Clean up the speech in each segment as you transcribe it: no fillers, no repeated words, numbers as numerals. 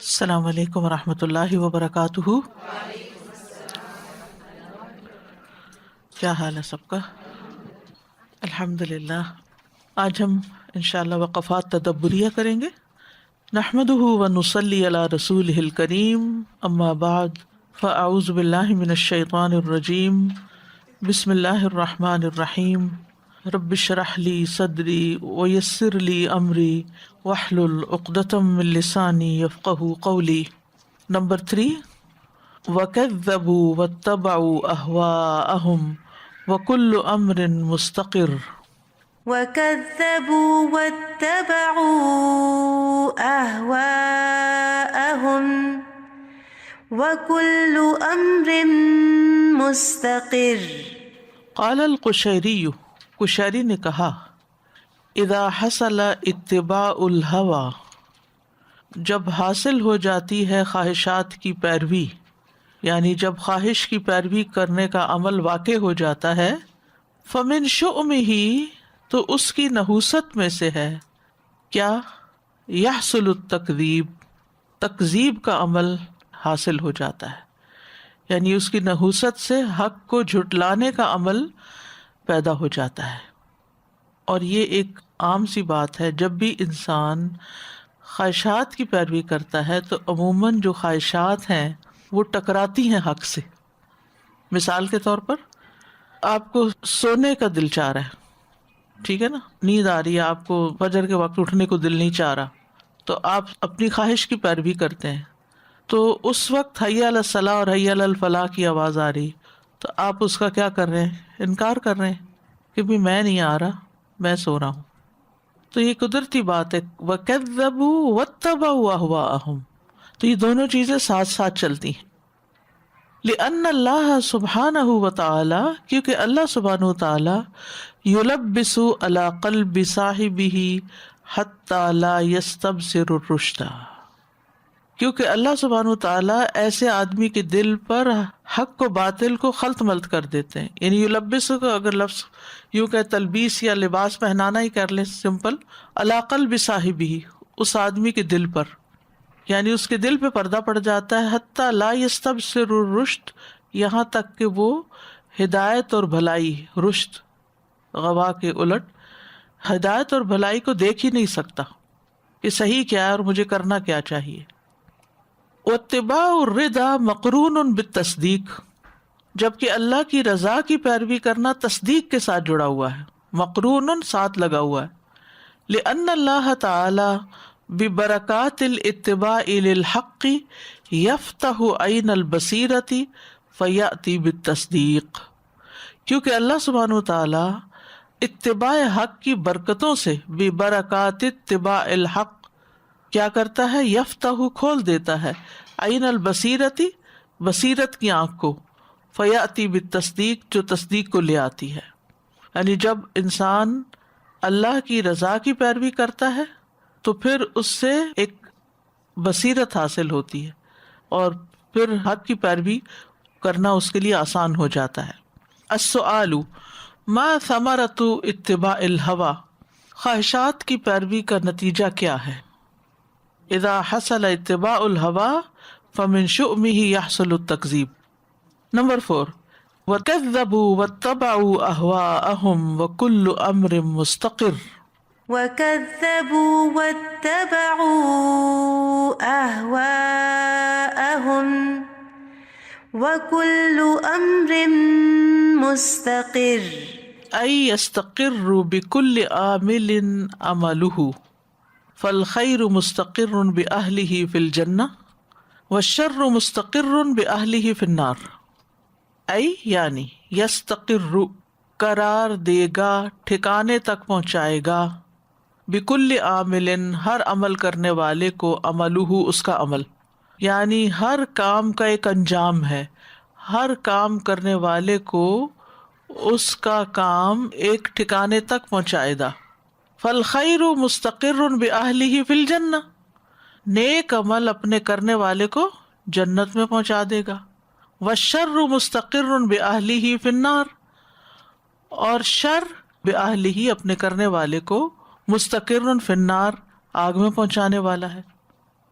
السلام علیکم ورحمۃ اللہ وبرکاتہ۔ کیا حال ہے سب کا؟ الحمد للہ۔ آج ہم انشاءاللہ وقفات تدبریہ کریں گے۔ نحمدہ ونصلی علی رسولہ الکریم، اما بعد فاعوذ باللہ من الشیطان الرجیم، بسم اللہ الرحمن الرحیم۔ رب اشرح لی صدری ویسر لی امری واحلل عقدۃ من لسانی یفقہوا قولی۔ نمبر 3، وَكَذَّبُوا وَاتَّبَعُوا أَهْوَاءَهُمْ وَكُلُّ أَمْرٍ مُسْتَقِرٌّ۔ وَكَذَّبُوا وَاتَّبَعُوا أَهْوَاءَهُمْ وَكُلُّ أَمْرٍ مُسْتَقِرٌّ۔ قال القشیری، قشیری نے کہا، اذا حصل اتباع الہوى، جب حاصل ہو جاتی ہے خواہشات کی پیروی، یعنی جب خواہش کی پیروی کرنے کا عمل واقع ہو جاتا ہے، فمن شؤمہ، تو اس کی نحوست میں سے ہے کیا؟ یحصل التکذیب، تکذیب کا عمل حاصل ہو جاتا ہے، یعنی اس کی نحوست سے حق کو جھٹلانے کا عمل پیدا ہو جاتا ہے۔ اور یہ ایک عام سی بات ہے، جب بھی انسان خواہشات کی پیروی کرتا ہے تو عموماً جو خواہشات ہیں وہ ٹکراتی ہیں حق سے۔ مثال کے طور پر آپ کو سونے کا دل چاہ رہا ہے، ٹھیک ہے نا، نیند آ رہی ہے، آپ کو فجر کے وقت اٹھنے کو دل نہیں چاہ رہا، تو آپ اپنی خواہش کی پیروی کرتے ہیں، تو اس وقت حی علی الصلاۃ اور حی علی الفلاح کی آواز آ رہی، تو آپ اس کا کیا کر رہے ہیں؟ انکار کر رہے ہیں کہ بھی میں نہیں آ رہا، میں سو رہا ہوں۔ تو یہ قدرتی بات ہے، وَكَذَّبُوا وَاتَّبَعُوا أَهْوَاءَهُمْ، تو یہ دونوں چیزیں ساتھ ساتھ چلتی ہیں۔ لِأَنَّ اللَّهَ سُبْحَانَهُ وَتَعَالَى، کیونکہ اللہ سبحانہ وتعالیٰ يُلَبِّسُ عَلَى قَلْبِ صَاحِبِهِ حَتَّى لَا يَسْتَبْصِرُ الرُّشْدَ، کیونکہ اللہ سبحانہ وتعالیٰ ایسے آدمی کے دل پر حق کو باطل کو خلط ملط کر دیتے ہیں، یعنی یلبس کو اگر لفظ یوں کہ تلبیس یا لباس پہنانا ہی کر لیں سمپل، علی قلب صاحبہ، اس آدمی کے دل پر، یعنی اس کے دل پہ پردہ پڑ جاتا ہے، حتی لا یستبصر الرشد، یہاں تک کہ وہ ہدایت اور بھلائی، رشد غوا کے الٹ، ہدایت اور بھلائی کو دیکھ ہی نہیں سکتا کہ صحیح کیا ہے اور مجھے کرنا کیا چاہیے۔ واتباع الرضا مقرون بالتصدیق، جبکہ اللہ کی رضا کی پیروی کرنا تصدیق کے ساتھ جڑا ہوا ہے، مقرون ساتھ لگا ہوا ہے۔ لأن اللہ تعالی ببرکات الاتباع للحق یفتح عین البصیرۃ فیأتی بالتصدیق، کیونکہ اللہ سبحانہ وتعالی اتباع حق کی برکتوں سے، ببرکات اتباع الحق کیا کرتا ہے؟ یفتح کھول دیتا ہے، عین البصیرۃ بصیرت کی آنکھ کو، فیأتی بالتصدیق جو تصدیق کو لے آتی ہے۔ یعنی جب انسان اللہ کی رضا کی پیروی کرتا ہے تو پھر اس سے ایک بصیرت حاصل ہوتی ہے اور پھر حق کی پیروی کرنا اس کے لیے آسان ہو جاتا ہے۔ السؤال ما ثمرۃ اتباع الہوی، خواہشات کی پیروی کا نتیجہ کیا ہے؟ اذا حصل اتباع الہوی فمن شؤمہ یحصل التکذیب۔ نمبر 4، وَكَذَّبُوا وَاتَّبَعُوا أَهْوَاءَهُمْ وَكُلُّ أَمْرٍ مُسْتَقِرٌّ۔ وَكَذَّبُوا وَاتَّبَعُوا أَهْوَاءَهُمْ وَكُلُّ أَمْرٍ مُسْتَقِرٌّ، أي يستقر بكل عامل عمله، فالخير مستقر بأهله في الجنة والشر مستقر بأهله في النار۔ أي یعنی یستقر قرار دے گا، ٹھکانے تک پہنچائے گا، بكل عامل ہر عمل کرنے والے کو، عمله اس کا عمل، یعنی ہر کام کا ایک انجام ہے، ہر کام کرنے والے کو اس کا کام ایک ٹھکانے تک پہنچائے گا۔ فالخیر مستقر بأہلہ فی الجنہ، نیک عمل اپنے کرنے والے کو جنت میں پہنچا دے گا۔ والشر مستقر بأہلہ فی النار، اور شر بأہلہ اپنے کرنے والے کو مستقر فی النار، آگ میں پہنچانے والا ہے۔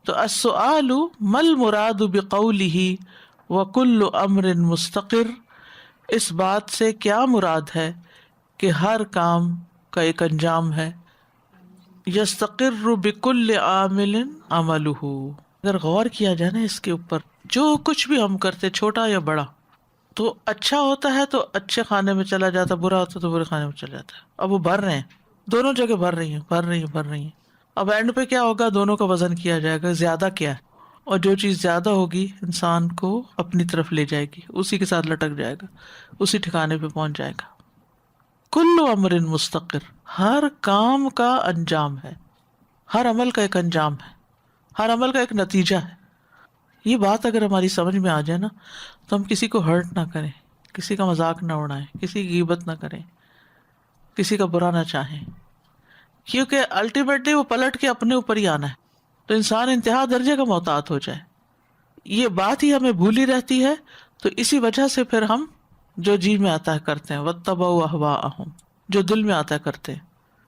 تو السؤال ما المراد بقوله وكل امر مستقر، اس بات سے کیا مراد ہے کہ ہر کام کا ایک انجام ہے، یستقر بكل عامل عمله، اگر غور کیا جائے نا اس کے اوپر، جو کچھ بھی ہم کرتے چھوٹا یا بڑا، تو اچھا ہوتا ہے تو اچھے خانے میں چلا جاتا، برا ہوتا تو برے خانے میں چلا جاتا ہے. اب وہ بھر رہے ہیں، دونوں جگہ بھر رہی ہیں. اب اینڈ پہ کیا ہوگا، دونوں کا وزن کیا جائے گا، زیادہ کیا ہے، اور جو چیز زیادہ ہوگی انسان کو اپنی طرف لے جائے گی، اسی کے ساتھ لٹک جائے گا، اسی ٹھکانے پہ پہنچ جائے گا. کل امر مستقر، ہر کام کا انجام ہے، ہر عمل کا ایک انجام ہے، ہر عمل کا ایک نتیجہ ہے. یہ بات اگر ہماری سمجھ میں آ جائے نا تو ہم کسی کو ہرٹ نہ کریں، کسی کا مذاق نہ اڑائیں، کسی کی غیبت نہ کریں، کسی کا برا نہ چاہیں، کیونکہ الٹیمیٹلی وہ پلٹ کے اپنے اوپر ہی آنا ہے. تو انسان انتہا درجے کا محتاط ہو جائے، یہ بات ہی ہمیں بھولی رہتی ہے. تو اسی وجہ سے پھر ہم جو جی میں آتا ہے کرتے ہیں، واتبعوا اہواءہم، جو دل میں آتا ہے کرتے ہیں،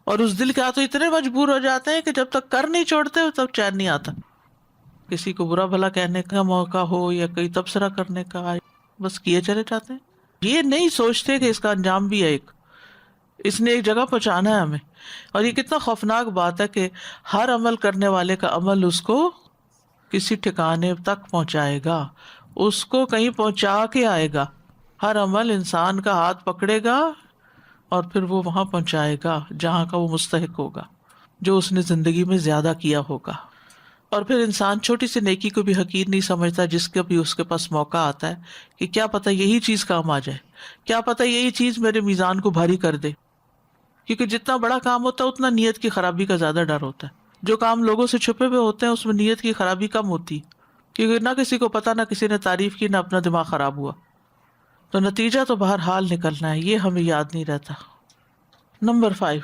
اور اس دل کے ہاتھوں اتنے مجبور ہو جاتے ہیں کہ جب تک کر نہیں چھوڑتے تب چین نہیں آتا. کسی کو برا بھلا کہنے کا موقع ہو یا کوئی تبصرہ کرنے کا، بس کیے چلے جاتے ہیں. یہ نہیں سوچتے کہ اس کا انجام بھی ہے، اس نے ایک جگہ پہنچانا ہے ہمیں. اور یہ کتنا خوفناک بات ہے کہ ہر عمل کرنے والے کا عمل اس کو کسی ٹھکانے تک پہنچائے گا، اس کو کہیں پہنچا کے آئے گا. ہر عمل انسان کا ہاتھ پکڑے گا اور پھر وہ وہاں پہنچائے گا جہاں کا وہ مستحق ہوگا، جو اس نے زندگی میں زیادہ کیا ہوگا. اور پھر انسان چھوٹی سی نیکی کو بھی حقیر نہیں سمجھتا جس کا بھی اس کے پاس موقع آتا ہے کہ کیا پتہ یہی چیز کام آ جائے، کیا پتہ یہی چیز میرے میزان کو بھاری کر دے. کیونکہ جتنا بڑا کام ہوتا ہے اتنا نیت کی خرابی کا زیادہ ڈر ہوتا ہے. جو کام لوگوں سے چھپے ہوئے ہوتے ہیں اس میں نیت کی خرابی کم ہوتی، کیونکہ نہ کسی کو پتا، نہ کسی نے تعریف کی، نہ اپنا دماغ خراب ہوا. تو نتیجہ تو بہرحال نکلنا ہے، یہ ہمیں یاد نہیں رہتا. نمبر 5،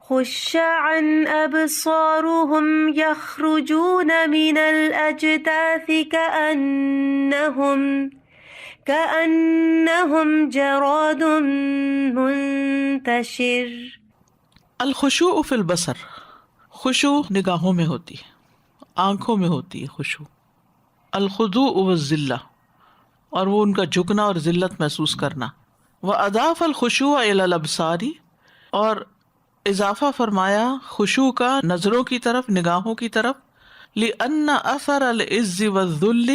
خش عن أبصارهم يخرجون من الأجداث كأنهم جراد منتشر. الخشوع فی البصر، خشوع نگاہوں میں ہوتی ہے، آنکھوں میں ہوتی ہے خشوع. الخضوع والذلہ، اور وہ ان کا جھکنا اور ذلت محسوس کرنا. وأضاف الخشوع إلی الأبصار، اور اضافہ فرمایا خشوع کا نظروں کی طرف، نگاہوں کی طرف. لأن اثر العز والذل،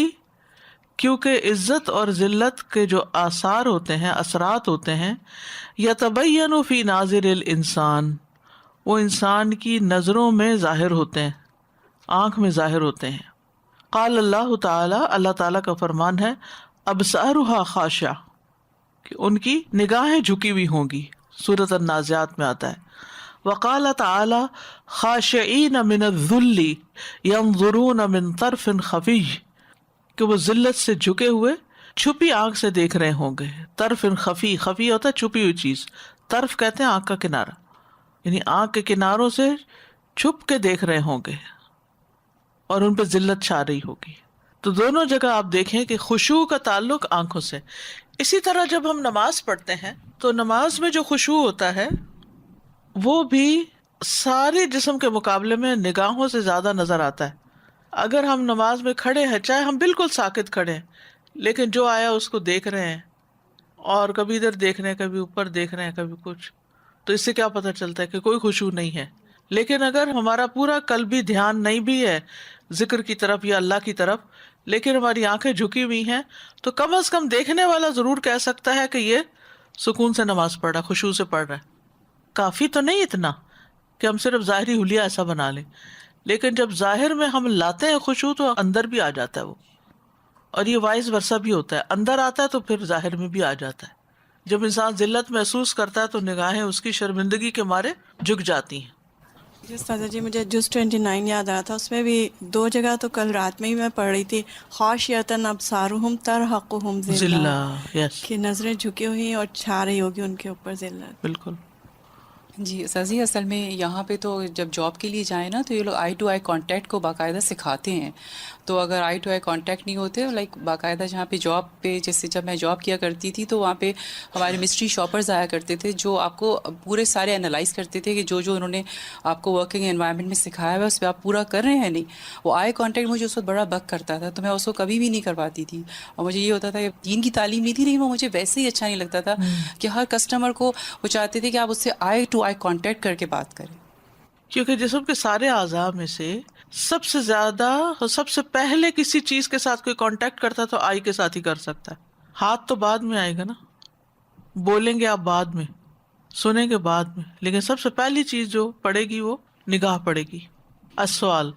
کیونکہ عزت اور ذلت کے جو آثار ہوتے ہیں، اثرات ہوتے ہیں، یتبین فی ناظر الانسان، وہ انسان کی نظروں میں ظاہر ہوتے ہیں، آنکھ میں ظاہر ہوتے ہیں. قال اللہ تعالی، اللہ تعالیٰ کا فرمان ہے، ابصارها خاشعہ، کہ ان کی نگاہیں جھکی ہوئی ہوں گی. سورۃ النازعات میں آتا ہے. وقال تعالی خاشعین من الذل ينظرون من طرف خفی، کہ وہ ذلت سے جھکے ہوئے چھپی آنکھ سے دیکھ رہے ہوں گے. طرف خفی، خفی ہوتا ہے چھپی ہوئی چیز، طرف کہتے ہیں آنکھ کا کنارہ، یعنی آنکھ کے کناروں سے چھپ کے دیکھ رہے ہوں گے اور ان پہ ذلت چھا رہی ہوگی. تو دونوں جگہ آپ دیکھیں کہ خشوع کا تعلق آنکھوں سے. اسی طرح جب ہم نماز پڑھتے ہیں تو نماز میں جو خشوع ہوتا ہے وہ بھی سارے جسم کے مقابلے میں نگاہوں سے زیادہ نظر آتا ہے. اگر ہم نماز میں کھڑے ہیں، چاہے ہم بالکل ساکت کھڑے ہیں، لیکن جو آیا اس کو دیکھ رہے ہیں، اور کبھی ادھر دیکھ رہے ہیں، کبھی اوپر دیکھ رہے ہیں، کبھی کچھ، تو اس سے کیا پتہ چلتا ہے کہ کوئی خشوع نہیں ہے. لیکن اگر ہمارا پورا قلبی دھیان نہیں بھی ہے ذکر کی طرف یا اللہ کی طرف، لیکن ہماری آنکھیں جھکی ہوئی ہیں، تو کم از کم دیکھنے والا ضرور کہہ سکتا ہے کہ یہ سکون سے نماز پڑھ رہا ہے، خشوع سے پڑھ رہا ہے. کافی تو نہیں اتنا کہ ہم صرف ظاہری حلیہ ایسا بنا لیں، لیکن جب ظاہر میں ہم لاتے ہیں خشوع تو اندر بھی آ جاتا ہے وہ. اور یہ وائس ورثہ بھی ہوتا ہے، اندر آتا ہے تو پھر ظاہر میں بھی آ جاتا ہے. جب انسان ذلت محسوس کرتا ہے تو نگاہیں اس کی شرمندگی کے مارے جھک جاتی ہیں. جی استاذہ جی، مجھے جز 29 یاد آ رہا تھا، اس میں بھی 2 جگہ تو کل رات میں ہی میں پڑھ رہی تھی، خاشعۃ ابصارہم ترہقہم ذلہ، ذلہ، یس، کہ نظریں جھکی ہوئی اور چھا رہی ہوگی ان کے اوپر ذلت. بالکل. جی سازی، اصل میں یہاں پہ تو جب جاب کے لیے جائیں نا تو یہ لوگ آئی ٹو آئی کانٹیکٹ کو باقاعدہ سکھاتے ہیں. تو اگر آئی ٹو آئی کانٹیکٹ نہیں ہوتے، لائک باقاعدہ جہاں پہ جاب پہ، جیسے جب میں جاب کیا کرتی تھی تو وہاں پہ ہمارے مسٹری شاپرز آیا کرتے تھے جو آپ کو پورے سارے انالائز کرتے تھے کہ جو انہوں نے آپ کو ورکنگ انوائرمنٹ میں سکھایا ہوا ہے اس پہ آپ پورا کر رہے ہیں نہیں. وہ آئی کانٹیکٹ مجھے اس وقت بڑا بک کرتا تھا، تو میں اس کو کبھی بھی نہیں کرواتی تھی. اور مجھے یہ ہوتا تھا کہ دین کی تعلیم نہیں تھی، لیکن وہ مجھے ویسے ہی اچھا نہیں لگتا تھا کہ ہر کسٹمر کو وہ چاہتے تھے کہ آپ اس سے آئی ٹو آئی کانٹیکٹ کر کے بات کریں. کیونکہ جسم کے سارے اعضاء میں سے سب سے زیادہ اور سب سے پہلے کسی چیز کے ساتھ کوئی کانٹیکٹ کرتا ہے تو آئی کے ساتھ ہی کر سکتا ہے. ہاتھ تو بعد میں آئے گا نا، بولیں گے آپ بعد میں، سنیں گے بعد میں، لیکن سب سے پہلی چیز جو پڑے گی وہ نگاہ پڑے گی. السؤال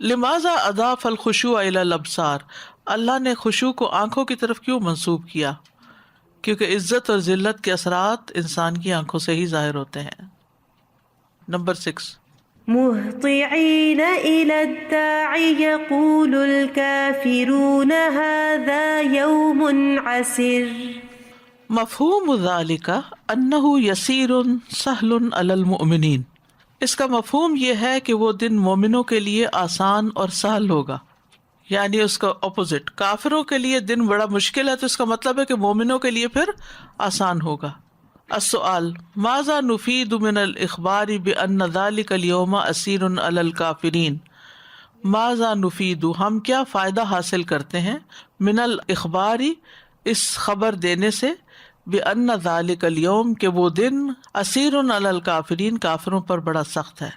لماذا اضاف الخشوع الی الابصار، اللہ نے خشوع کو آنکھوں کی طرف کیوں منسوب کیا؟ کیونکہ عزت اور ذلت کے اثرات انسان کی آنکھوں سے ہی ظاہر ہوتے ہیں. نمبر 6 مهطعين إلى الداع يقول الكافرون هذا يوم عسر. مفہوم ذالک انہ یسیر سہل علی المؤمنین، اس کا مفہوم یہ ہے کہ وہ دن مومنوں کے لیے آسان اور سہل ہوگا، یعنی اس کا اپوزٹ. کافروں کے لیے دن بڑا مشکل ہے، تو اس کا مطلب ہے کہ مومنوں کے لیے پھر آسان ہوگا. السؤال ماذا نفید من الاخبار بان ذلک اليوم اسیر علی الکافرین، ماذا نفید ہم کیا فائدہ حاصل کرتے ہیں، من الاخبار اس خبر دینے سے، بان ذلک اليوم کہ وہ دن اسیر علی الکافرین کافروں پر بڑا سخت ہے،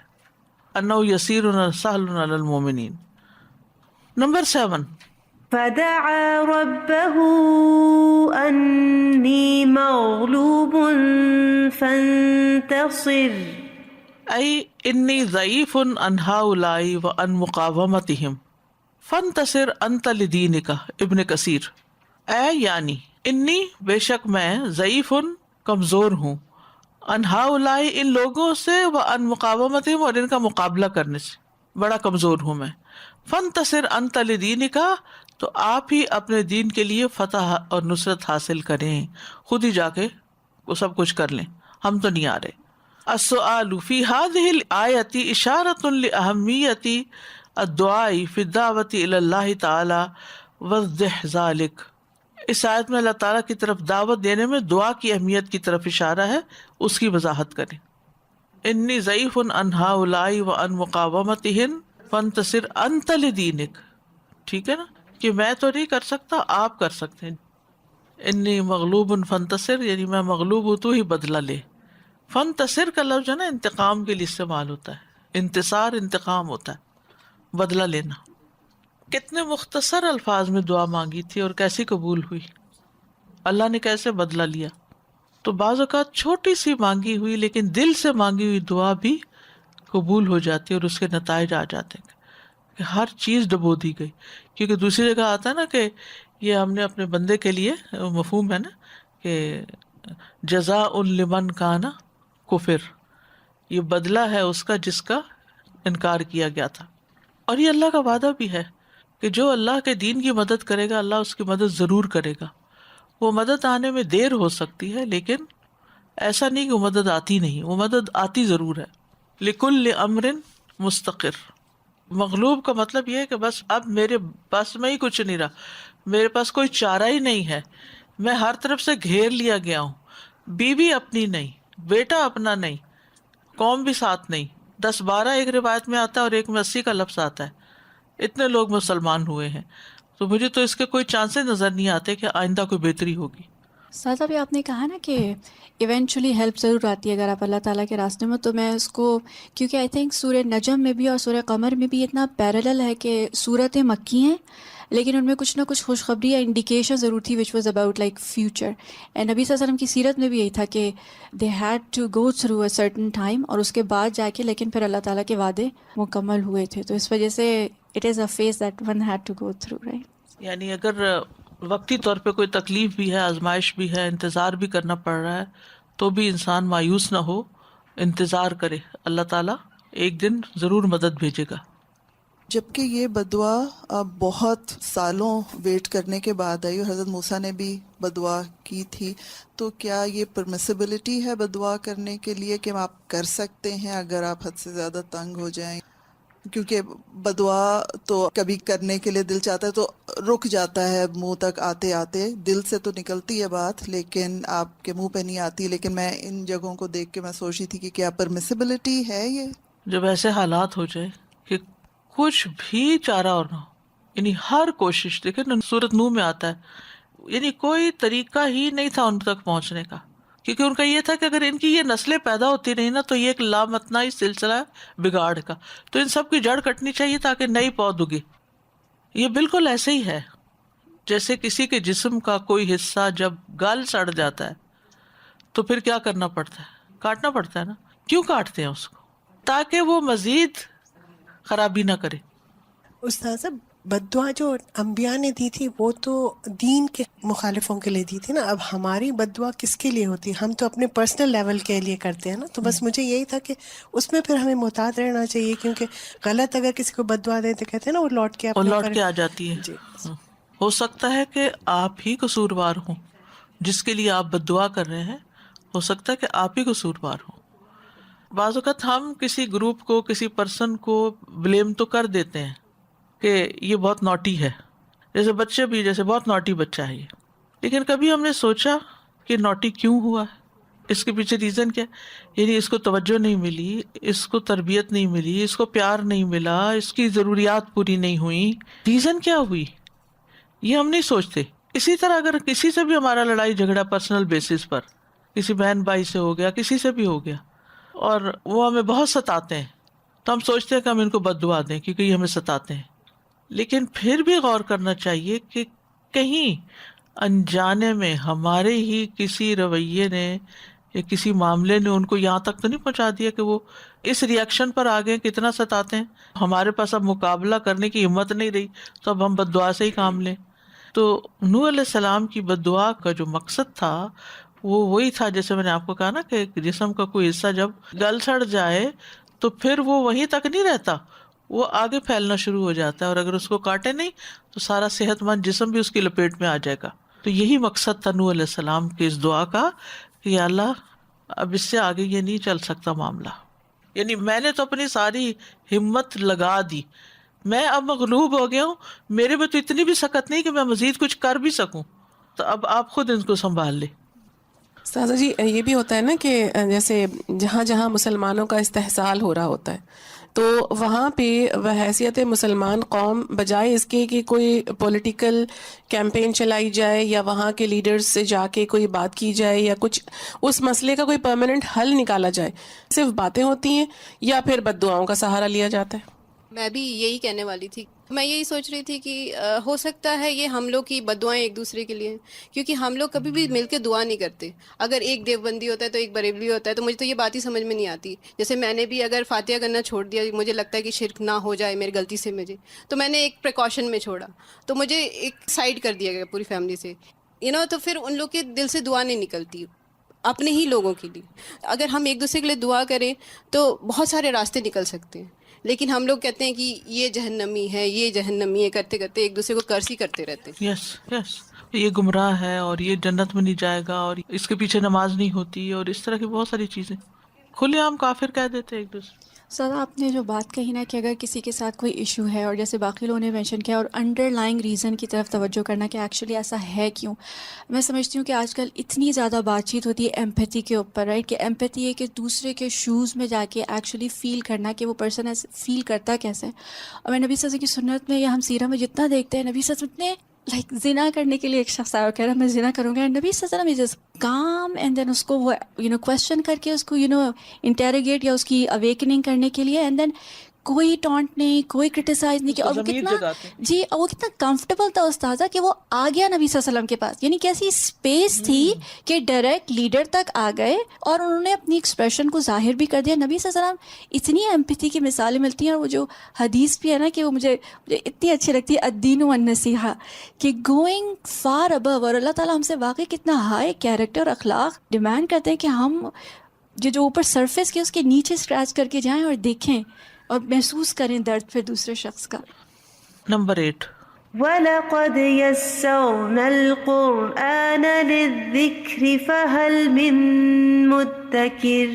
انہ یسیر سہل علی المؤمنین. نمبر 7 فدعا ربه أني مغلوب فانتصر. ای انی ضعیف عن ہؤلاء وعن مقاومتہم فانتصر انت لدینک. ابن کثیر. اے یعنی انی بے شک میں ضعیف کمزور ہوں، عن ہؤلاء ان لوگوں سے، وعن مقاومتہم اور ان کا مقابلہ کرنے سے بڑا کمزور ہوں میں. فانتصر انت لدینک تو آپ ہی اپنے دین کے لیے فتح اور نصرت حاصل کریں، خود ہی جا کے وہ سب کچھ کر لیں، ہم تو نہیں آ رہے. السؤال فی هذه الآیۃ اشارۃ لأہمیۃ الدعاء فی الدعوۃ الی اللہ تعالی وضح ذلک. اس آیت میں اللہ تعالیٰ کی طرف دعوت دینے میں دعا کی اہمیت کی طرف اشارہ ہے، اس کی وضاحت کریں. انی ضعیف عن ہؤلاء وعن مقاومتہم فانتصر انت لدینک. ٹھیک ہے نا، کہ میں تو نہیں کر سکتا، آپ کر سکتے ہیں. انی مغلوب فانتصر یعنی میں مغلوب ہوں تو ہی بدلہ لے. فانتصر کا لفظ ہے نا انتقام کے لیے استعمال ہوتا ہے، انتصار انتقام ہوتا ہے، بدلہ لینا. کتنے مختصر الفاظ میں دعا مانگی تھی اور کیسی قبول ہوئی، اللہ نے کیسے بدلہ لیا. تو بعض اوقات چھوٹی سی مانگی ہوئی لیکن دل سے مانگی ہوئی دعا بھی قبول ہو جاتی ہے اور اس کے نتائج آ جاتے ہیں کہ ہر چیز ڈبو دی گئی. کیونکہ دوسری جگہ آتا ہے نا کہ یہ ہم نے اپنے بندے کے لیے مفہوم ہے نا کہ جزاء لمن کان کفر، یہ بدلہ ہے اس کا جس کا انکار کیا گیا تھا. اور یہ اللہ کا وعدہ بھی ہے کہ جو اللہ کے دین کی مدد کرے گا اللہ اس کی مدد ضرور کرے گا. وہ مدد آنے میں دیر ہو سکتی ہے لیکن ایسا نہیں کہ وہ مدد آتی نہیں، وہ مدد آتی ضرور ہے. لکل امر مستقر. مغلوب کا مطلب یہ ہے کہ بس اب میرے بس میں ہی کچھ نہیں رہا، میرے پاس کوئی چارہ ہی نہیں ہے، میں ہر طرف سے گھیر لیا گیا ہوں. بیوی اپنی نہیں، بیٹا اپنا نہیں، قوم بھی ساتھ نہیں. 10-12 ایک روایت میں آتا ہے اور ایک میں 80 کا لفظ آتا ہے. اتنے لوگ مسلمان ہوئے ہیں تو مجھے تو اس کے کوئی چانسز نظر نہیں آتے کہ آئندہ کوئی بہتری ہوگی. ساتھ ابھی آپ نے کہا نا کہ ایونچولی ہیلپ ضرور آتی ہے اگر آپ اللہ تعالیٰ کے راستے میں، تو میں اس کو کیونکہ آئی تھنک سورہ نجم میں بھی اور سورہ قمر میں بھی اتنا پیرالل ہے کہ صورتیں مکی ہیں لیکن ان میں کچھ نہ کچھ خوشخبری یا انڈیکیشن ضرور تھی which was about like future. And نبی صلی اللہ علیہ وسلم کی سیرت میں بھی یہی تھا کہ they had to go through a certain time, اور اس کے بعد جا کے لیکن پھر اللہ تعالیٰ کے وعدے مکمل ہوئے تھے. تو اس وجہ سے it is a phase that one had to go through, right. یعنی اگر وقتی طور پہ کوئی تکلیف بھی ہے، آزمائش بھی ہے، انتظار بھی کرنا پڑ رہا ہے تو بھی انسان مایوس نہ ہو، انتظار کرے. اللہ تعالیٰ ایک دن ضرور مدد بھیجے گا. جبکہ یہ بدعا بہت سالوں ویٹ کرنے کے بعد آئی اور حضرت موسیٰ نے بھی بدعا کی تھی، تو کیا یہ پرمیسیبلٹی ہے بدعا کرنے کے لیے کہ آپ کر سکتے ہیں اگر آپ حد سے زیادہ تنگ ہو جائیں؟ کیونکہ بدعا تو کبھی کرنے کے لیے دل چاہتا ہے تو رک جاتا ہے، منہ تک آتے آتے دل سے تو نکلتی ہے بات لیکن آپ کے منہ پہ نہیں آتی. لیکن میں ان جگہوں کو دیکھ کے میں سوچ رہی تھی کہ کیا پرمیسیبلٹی ہے یہ؟ جب ایسے حالات ہو جائے کہ کچھ بھی چارہ اور نہ ہو، یعنی ہر کوشش، دیکھیں نا سورۃ نوح میں آتا ہے، یعنی کوئی طریقہ ہی نہیں تھا ان تک پہنچنے کا، کیونکہ ان کا یہ تھا کہ اگر ان کی یہ نسلیں پیدا ہوتی رہی نا تو یہ ایک لامتناہی سلسلہ ہے بگاڑ کا، تو ان سب کی جڑ کٹنی چاہیے تاکہ نئی پود اگے. یہ بالکل ایسے ہی ہے جیسے کسی کے جسم کا کوئی حصہ جب گل سڑ جاتا ہے تو پھر کیا کرنا پڑتا ہے؟ کاٹنا پڑتا ہے نا. کیوں کاٹتے ہیں اس کو؟ تاکہ وہ مزید خرابی نہ کرے. استاذہ بد دعا جو انبیاء نے دی تھی وہ تو دین کے مخالفوں کے لیے دی تھی نا، اب ہماری بد دعا کس کے لیے ہوتی ہے؟ ہم تو اپنے پرسنل لیول کے لیے کرتے ہیں نا. تو بس مجھے یہی تھا کہ اس میں پھر ہمیں محتاط رہنا چاہیے، کیونکہ غلط اگر کسی کو بد دعا دیں تو کہتے ہیں نا وہ لوٹ کے آ جاتی ہے. جی ہو سکتا ہے کہ آپ ہی قصوروار ہوں، جس کے لیے آپ بد دعا کر رہے ہیں ہو سکتا ہے کہ آپ ہی قصوروار ہوں. بعض اوقات ہم کسی گروپ کو، کسی پرسن کو بلیم تو کر دیتے ہیں کہ یہ بہت نوٹی ہے، جیسے بچے بھی، جیسے بہت نوٹی بچہ ہے یہ، لیکن کبھی ہم نے سوچا کہ نوٹی کیوں ہوا ہے؟ اس کے پیچھے ریزن کیا؟ یعنی اس کو توجہ نہیں ملی، اس کو تربیت نہیں ملی، اس کو پیار نہیں ملا، اس کی ضروریات پوری نہیں ہوئی. ریزن کیا ہوئی یہ ہم نہیں سوچتے. اسی طرح اگر کسی سے بھی ہمارا لڑائی جھگڑا پرسنل بیسس پر، کسی بہن بھائی سے ہو گیا، کسی سے بھی ہو گیا، اور وہ ہمیں بہت ستاتے ہیں، تو ہم سوچتے ہیں کہ ہم ان کو بد دعا دیں کیونکہ یہ ہمیں ستاتے ہیں. لیکن پھر بھی غور کرنا چاہیے کہ کہیں انجانے میں ہمارے ہی کسی رویے نے یا کسی معاملے نے ان کو یہاں تک تو نہیں پہنچا دیا کہ وہ اس ریئیکشن پر آ گئے. کتنا ستاتے ہیں، ہمارے پاس اب مقابلہ کرنے کی ہمت نہیں رہی تو اب ہم بد دعا سے ہی کام لیں. تو نوح علیہ السلام کی بد دعا کا جو مقصد تھا وہ وہی تھا، جیسے میں نے آپ کو کہا نا کہ جسم کا کوئی حصہ جب گل سڑ جائے تو پھر وہ وہیں تک نہیں رہتا، وہ آگے پھیلنا شروع ہو جاتا ہے، اور اگر اس کو کاٹے نہیں تو سارا صحت مند جسم بھی اس کی لپیٹ میں آ جائے گا. تو یہی مقصد تھا نوح علیہ السلام کی اس دعا کا کہ یا اللہ اب اس سے آگے یہ نہیں چل سکتا معاملہ. یعنی میں نے تو اپنی ساری ہمت لگا دی، میں اب مغلوب ہو گیا ہوں، میرے میں تو اتنی بھی سکت نہیں کہ میں مزید کچھ کر بھی سکوں، تو اب آپ خود ان کو سنبھال لیں. استاذہ جی یہ بھی ہوتا ہے نا کہ جیسے جہاں جہاں مسلمانوں کا استحصال ہو رہا ہوتا ہے تو وہاں پہ بحیثیت مسلمان قوم بجائے اس کے کہ کوئی پولیٹیکل کیمپین چلائی جائے یا وہاں کے لیڈرز سے جا کے کوئی بات کی جائے یا کچھ اس مسئلے کا کوئی پرماننٹ حل نکالا جائے، صرف باتیں ہوتی ہیں یا پھر بد دعاؤں کا سہارا لیا جاتا ہے. میں بھی یہی کہنے والی تھی، میں یہی سوچ رہی تھی کہ ہو سکتا ہے یہ ہم لوگ کی بد دعائیں ایک دوسرے کے لیے ہیں، کیونکہ ہم لوگ کبھی بھی مل کے دعا نہیں کرتے. اگر ایک دیوبندی ہوتا ہے تو ایک بریلوی ہوتا ہے، تو مجھے تو یہ بات ہی سمجھ میں نہیں آتی. جیسے میں نے بھی اگر فاتحہ کرنا چھوڑ دیا، مجھے لگتا ہے کہ شرک نہ ہو جائے میری غلطی سے مجھے، تو میں نے ایک پریکاشن میں چھوڑا، تو مجھے ایک سائڈ کر دیا گیا پوری فیملی سے، تو پھر ان لوگ کے دل سے دعا نہیں نکلتی اپنے ہی لوگوں کے لیے. اگر ہم ایک دوسرے کے لیے دعا کریں تو بہت سارے راستے نکل سکتے ہیں، لیکن ہم لوگ کہتے ہیں کہ یہ جہنمی ہے، یہ جہنمی ہے، کرتے کرتے ایک دوسرے کو کرس ہی کرتے رہتے ہیں. یس یہ گمراہ ہے اور یہ جنت میں نہیں جائے گا اور اس کے پیچھے نماز نہیں ہوتی اور اس طرح کی بہت ساری چیزیں کھلے عام کافر کہہ دیتے ایک دوسرے. سر آپ نے جو بات کہی نا کہ اگر کسی کے ساتھ کوئی ایشو ہے اور جیسے باقی لوگوں نے مینشن کیا اور انڈر لائنگ ریزن کی طرف توجہ کرنا کہ ایکچولی ایسا ہے کیوں، میں سمجھتی ہوں کہ آج کل اتنی زیادہ بات چیت ہوتی ہے ایمپیتھی کے اوپر، رائٹ، کہ ایمپیتھی ہے کہ دوسرے کے شوز میں جا کے ایکچولی فیل کرنا کہ وہ پرسن ایسے فیل کرتا کیسے. اور میں نبی صلی اللہ علیہ وسلم کی سنت میں یا ہم سیرہ میں جتنا دیکھتے ہیں، نبی صلی اللہ علیہ وسلم نے زنا کرنے کے لیے ایک شخص آیا کہہ رہا میں زنا کروں گا، نبی صلی اللہ علیہ وسلم جسٹ کام اینڈ دین اس کو وہ کویسچن کر کے اس کو انٹیروگیٹ یا اس کی اویکننگ کرنے کے لیے، اینڈ دین کوئی ٹانٹ نہیں، کوئی کرٹیسائز نہیں کیا، اور وہ کتنا جی وہ کتنا کمفرٹیبل تھا استاذہ کہ وہ آ گیا نبی صلی اللہ علیہ وسلم کے پاس. یعنی کیسی اسپیس تھی کہ ڈائریکٹ لیڈر تک آ گئے اور انہوں نے اپنی ایکسپریشن کو ظاہر بھی کر دیا. نبی صلی اللہ علیہ وسلم اتنی ایمپیتھی کی مثالیں ملتی ہیں، اور وہ جو حدیث بھی ہے نا کہ وہ مجھے اتنی اچھی لگتی ہے، الدین والنصیحہ، کہ گوئنگ فار ابو، اور اللہ تعالیٰ ہم سے واقعی کتنا ہائی کیریکٹر اخلاق ڈیمانڈ کرتے ہیں کہ ہم جو اوپر سرفیس کے اس کے نیچے اسکریچ کر کے جائیں اور دیکھیں اور محسوس کریں درد پھر دوسرے شخص کا. نمبر 8. وَلَقَدْ يَسَّرْنَا الْقُرْآنَ لِلذِّكْرِ فَهَلْ مِن مُدَّكِرٍ.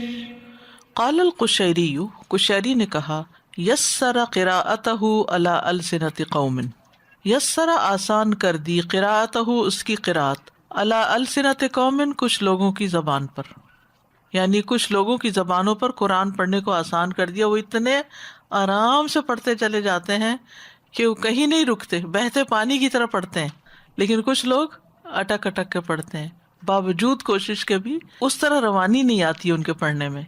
قال القشیری، قشیری نے کہا، یسر قراءتہ علی السنۃ قوم، یسر آسان کر دی قراءتہ اس کی قراءت، علی السنۃ قوم کچھ لوگوں کی زبان پر، یعنی کچھ لوگوں کی زبانوں پر قرآن پڑھنے کو آسان کر دیا. وہ اتنے آرام سے پڑھتے چلے جاتے ہیں کہ وہ کہیں نہیں رکتے، بہتے پانی کی طرح پڑھتے ہیں. لیکن کچھ لوگ اٹک اٹک کے پڑھتے ہیں، باوجود کوشش کے بھی اس طرح روانی نہیں آتی ان کے پڑھنے میں.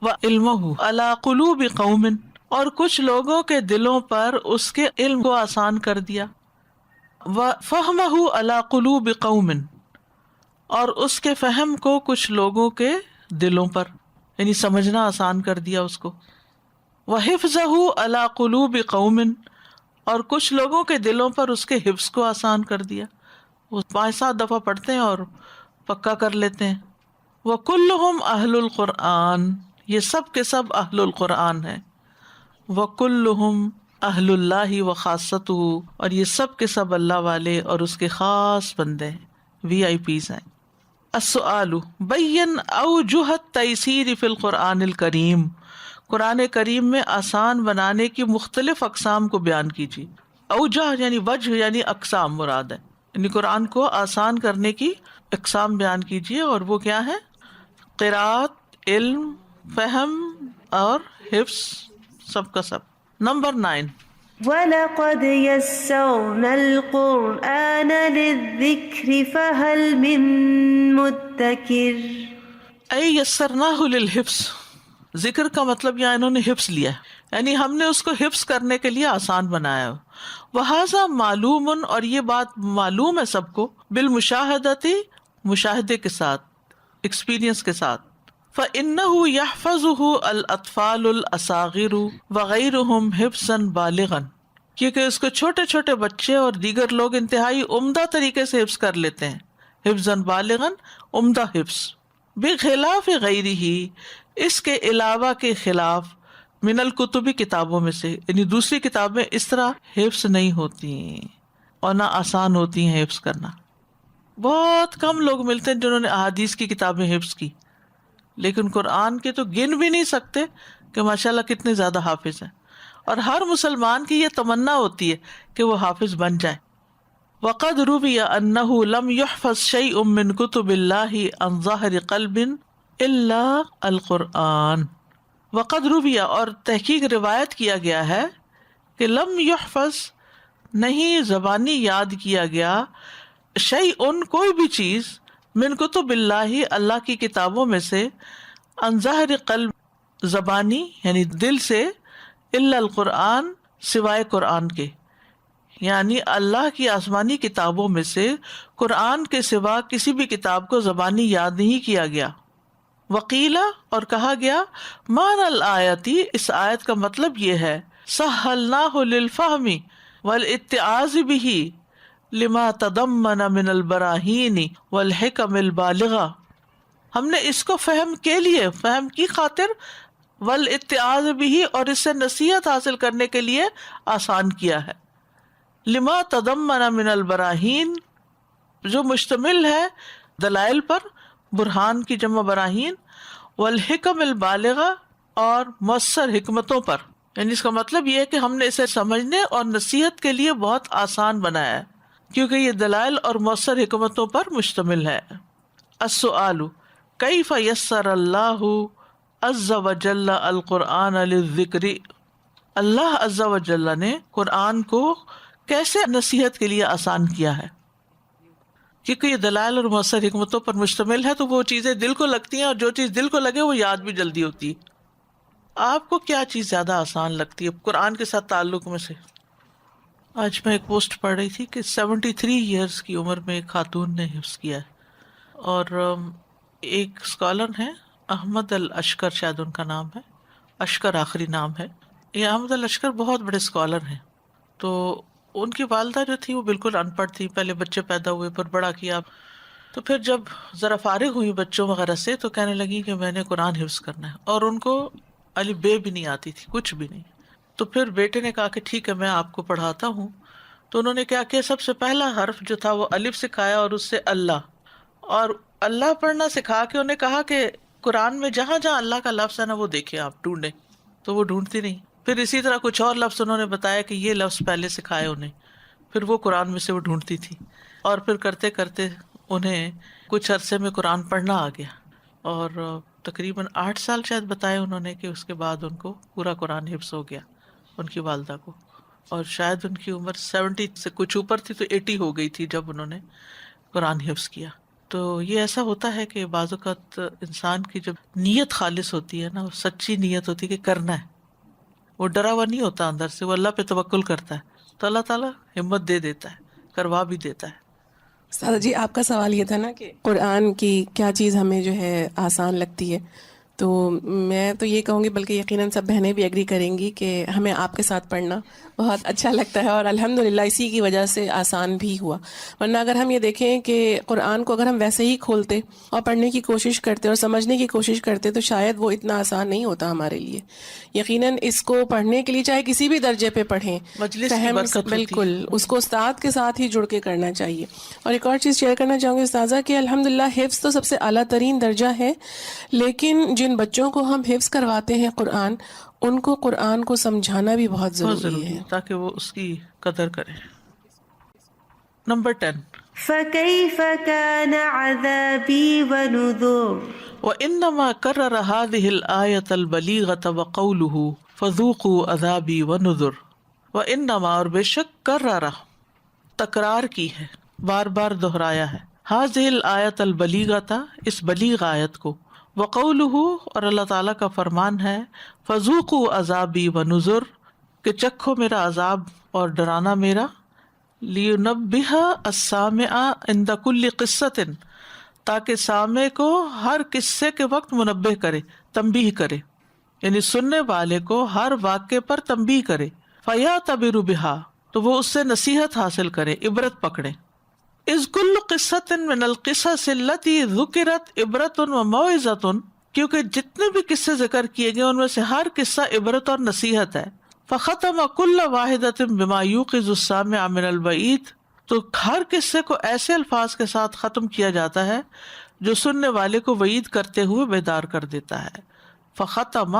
وَعِلْمُهُ عَلَى قُلُوبِ قَوْمٍ، اور کچھ لوگوں کے دلوں پر اس کے علم کو آسان کر دیا. وَفَهْمَهُ عَلَى قُلُوبِ قَوْمٍ، اور اس کے فہم کو کچھ لوگوں کے دلوں پر، یعنی سمجھنا آسان کر دیا اس کو. وَحِفْظَهُ عَلَى قُلُوبِ قَوْمٍ، اور کچھ لوگوں کے دلوں پر اس کے حفظ کو آسان کر دیا. وہ 5-7 دفعہ پڑھتے ہیں اور پکا کر لیتے ہیں. وَكُلُّهُمْ أَهْلُ الْقُرْآنِ، یہ سب کے سب اہل القرآن ہیں. وَكُلُّهُمْ أَهْلُ اللَّهِ وَخَاصَّتُهُ، اور یہ سب کے سب اللہ والے اور اس کے خاص بندے ہیں، VIPs ہیں. السؤال بین اوجہ التیسیر فی القرآن الکریم، قرآن کریم میں آسان بنانے کی مختلف اقسام کو بیان کیجیے. اوجہ یعنی وجہ یعنی اقسام مراد ہے، یعنی قرآن کو آسان کرنے کی اقسام بیان کیجیے. اور وہ کیا ہے؟ قراءت، علم، فہم اور حفظ، سب کا سب. نمبر 9. وَلَقَدْ يَسَّرْنَا الْقُرْآنَ لِلذِّكْرِ فَهَلْ مِن مُدَّكِرٍ. اے یسرناہ للحفظ، ذکر کا مطلب یہاں انہوں نے حفظ لیا ہے، یعنی ہم نے اس کو حفظ کرنے کے لیے آسان بنایا. وہذا معلوم، اور یہ بات معلوم ہے سب کو، بالمشاہدتی، مشاہدے کے ساتھ، ایکسپیرینس کے ساتھ. فَإِنَّهُ يَحْفَظُهُ الْأَطْفَالُ الْأَصَاغِرُ وَغَيْرُهُمْ حِفْظًا بَالِغًا، کیونکہ اس کو چھوٹے چھوٹے بچے اور دیگر لوگ انتہائی عمدہ طریقے سے حفظ کر لیتے ہیں. حفظاً بالغاً، عمدہ حفظ. بخلاف غیرہ، اس کے علاوہ کے خلاف، من الکتبی، کتابوں میں سے، یعنی دوسری کتابیں اس طرح حفظ نہیں ہوتی اور نہ آسان ہوتی ہیں حفظ کرنا. بہت کم لوگ ملتے ہیں جنہوں نے احادیث کی کتابیں حفظ کی، لیکن قرآن کے تو گن بھی نہیں سکتے کہ ماشاءاللہ کتنے زیادہ حافظ ہیں. اور ہر مسلمان کی یہ تمنا ہوتی ہے کہ وہ حافظ بن جائے. وقد روی انہ لم یحفظ شیء من کتب اللہ عن ظاہر قلب الا القرآن. وقد روی، اور تحقیق روایت کیا گیا ہے کہ لم یحفظ، نہیں زبانی یاد کیا گیا، شیء، کوئی بھی چیز، من کتب اللہ، اللہ کی کتابوں میں سے، عن ظاہر قلب، زبانی یعنی دل سے، الا القرآن، سوائے قرآن کے. یعنی اللہ کی آسمانی کتابوں میں سے قرآن کے سوا کسی بھی کتاب کو زبانی یاد نہیں کیا گیا. وقیلا، اور کہا گیا، معنی الآیتی، اس آیت کا مطلب یہ ہے، سہلناہ للفہم والاتعاظ بہ لما تضمن من البراہین والحکم البالغہ، ہم نے اس کو فہم کے لیے، فہم کی خاطر، والاتعاظ بہ، اور اس سے نصیحت حاصل کرنے کے لیے آسان کیا ہے. لما تضمن من البراہین، جو مشتمل ہے دلائل پر، برہان کی جمع براہین، والحکم البالغہ، اور مؤثر حکمتوں پر. یعنی اس کا مطلب یہ ہے کہ ہم نے اسے سمجھنے اور نصیحت کے لیے بہت آسان بنایا ہے، کیونکہ یہ دلائل اور مؤثر حکمتوں پر مشتمل ہے. السؤال کیف یسر اللہ عز وجل القرآن للذکر، اللہ عز وجل نے قرآن کو کیسے نصیحت کے لیے آسان کیا ہے؟ کیونکہ یہ دلائل اور مؤثر حکمتوں پر مشتمل ہے، تو وہ چیزیں دل کو لگتی ہیں، اور جو چیز دل کو لگے وہ یاد بھی جلدی ہوتی ہے. آپ کو کیا چیز زیادہ آسان لگتی ہے قرآن کے ساتھ تعلق میں سے؟ آج میں ایک پوسٹ پڑھ رہی تھی کہ 73 ایئرس کی عمر میں ایک خاتون نے حفظ کیا ہے، اور ایک اسکالر ہیں احمد الاشکر، شاید ان کا نام ہے، اشکر آخری نام ہے. یہ احمد الاشکر بہت بڑے اسکالر ہیں. تو ان کی والدہ جو تھی وہ بالکل ان پڑھ تھی، پہلے بچے پیدا ہوئے، پھر بڑا کیا، تو پھر جب ذرا فارغ ہوئی بچوں وغیرہ سے تو کہنے لگی کہ میں نے قرآن حفظ کرنا ہے، اور ان کو الف بے بھی نہیں آتی تھی، کچھ بھی نہیں. تو پھر بیٹے نے کہا کہ ٹھیک ہے میں آپ کو پڑھاتا ہوں. تو انہوں نے کیا کیا، سب سے پہلا حرف جو تھا وہ الف سکھایا اور اس سے اللہ، اور اللہ پڑھنا سکھا کے انہیں کہا کہ قرآن میں جہاں جہاں اللہ کا لفظ ہے نا وہ دیکھیں آپ ڈھونڈیں. تو وہ ڈھونڈتی نہیں. پھر اسی طرح کچھ اور لفظ انہوں نے بتایا کہ یہ لفظ پہلے سکھائے انہیں، پھر وہ قرآن میں سے وہ ڈھونڈتی تھی. اور پھر کرتے کرتے انہیں کچھ عرصے میں قرآن پڑھنا آ گیا، اور تقریباً 8 سال شاید بتائے انہوں نے کہ اس کے بعد ان کو پورا قرآن حفظ ہو گیا ان کی والدہ کو. اور شاید ان کی عمر 70 سے کچھ اوپر تھی، تو 80 ہو گئی تھی جب انہوں نے قرآن حفظ کیا. تو یہ ایسا ہوتا ہے کہ بعض اوقات انسان کی جب نیت خالص ہوتی ہے نا، وہ سچی نیت ہوتی ہے کہ کرنا ہے، وہ ڈرا ہوا نہیں ہوتا اندر سے، وہ اللہ پہ توکل کرتا ہے، تو اللہ تعالیٰ ہمت دے دیتا ہے، کروا بھی دیتا ہے. سادہ جی آپ کا سوال یہ تھا نا کہ قرآن کی کیا چیز ہمیں جو ہے آسان لگتی ہے، تو میں تو یہ کہوں گی، بلکہ یقیناً سب بہنیں بھی ایگری کریں گی کہ ہمیں آپ کے ساتھ پڑھنا بہت اچھا لگتا ہے، اور الحمدللہ اسی کی وجہ سے آسان بھی ہوا. ورنہ اگر ہم یہ دیکھیں کہ قرآن کو اگر ہم ویسے ہی کھولتے اور پڑھنے کی کوشش کرتے اور سمجھنے کی کوشش کرتے تو شاید وہ اتنا آسان نہیں ہوتا ہمارے لیے. یقیناً اس کو پڑھنے کے لیے چاہے کسی بھی درجے پہ پڑھیں، مجلس کی فہم برکت ہوتی ہے. بالکل اس کو استاد کے ساتھ ہی جڑ کے کرنا چاہیے. اور ایک اور چیز شیئر کرنا چاہوں گی استاذہ کہ الحمدللہ حفظ تو سب سے اعلیٰ ترین درجہ ہے، لیکن جن بچوں کو ہم حفظ کرواتے ہیں قرآن، ان کو قرآن کو سمجھانا بھی بہت ضروری ہے تاکہ وہ اس کی قدر کریں. نمبر 10 فكيف كان عذابي ونذر. وإنما كرر هذه الآية البليغة وقوله فذوقوا عذابي ونذر. وإنما اور بے شک کرر تکرار کی ہے، بار بار دہرایا ہے، هذه الآية البليغة اس بلیغ آیت کو، وقوله اور اللہ تعالیٰ کا فرمان ہے، فذوقوا عذابی ونذر کہ چکھو میرا عذاب اور ڈرانا میرا، لینبہ السامع عند کل قصۃ تاکہ سامع کو ہر قصے کے وقت منبہ کرے، تنبیہ کرے، یعنی سننے والے کو ہر واقعے پر تنبیہ کرے. فیعتبر بہا تو وہ اس سے نصیحت حاصل کرے، عبرت پکڑے. اذ کل قصۃ من القصص التي ذکرت عبرۃ وموعظۃ کیونکہ جتنے بھی قصے ذکر کیے گئے ان میں سے ہر قصہ عبرت اور نصیحت ہے. فختم کل واحدۃ بما یوقظ السامع من الوعید تو ہر قصے کو ایسے الفاظ کے ساتھ ختم کیا جاتا ہے جو سننے والے کو وعید کرتے ہوئے بیدار کر دیتا ہے. فختم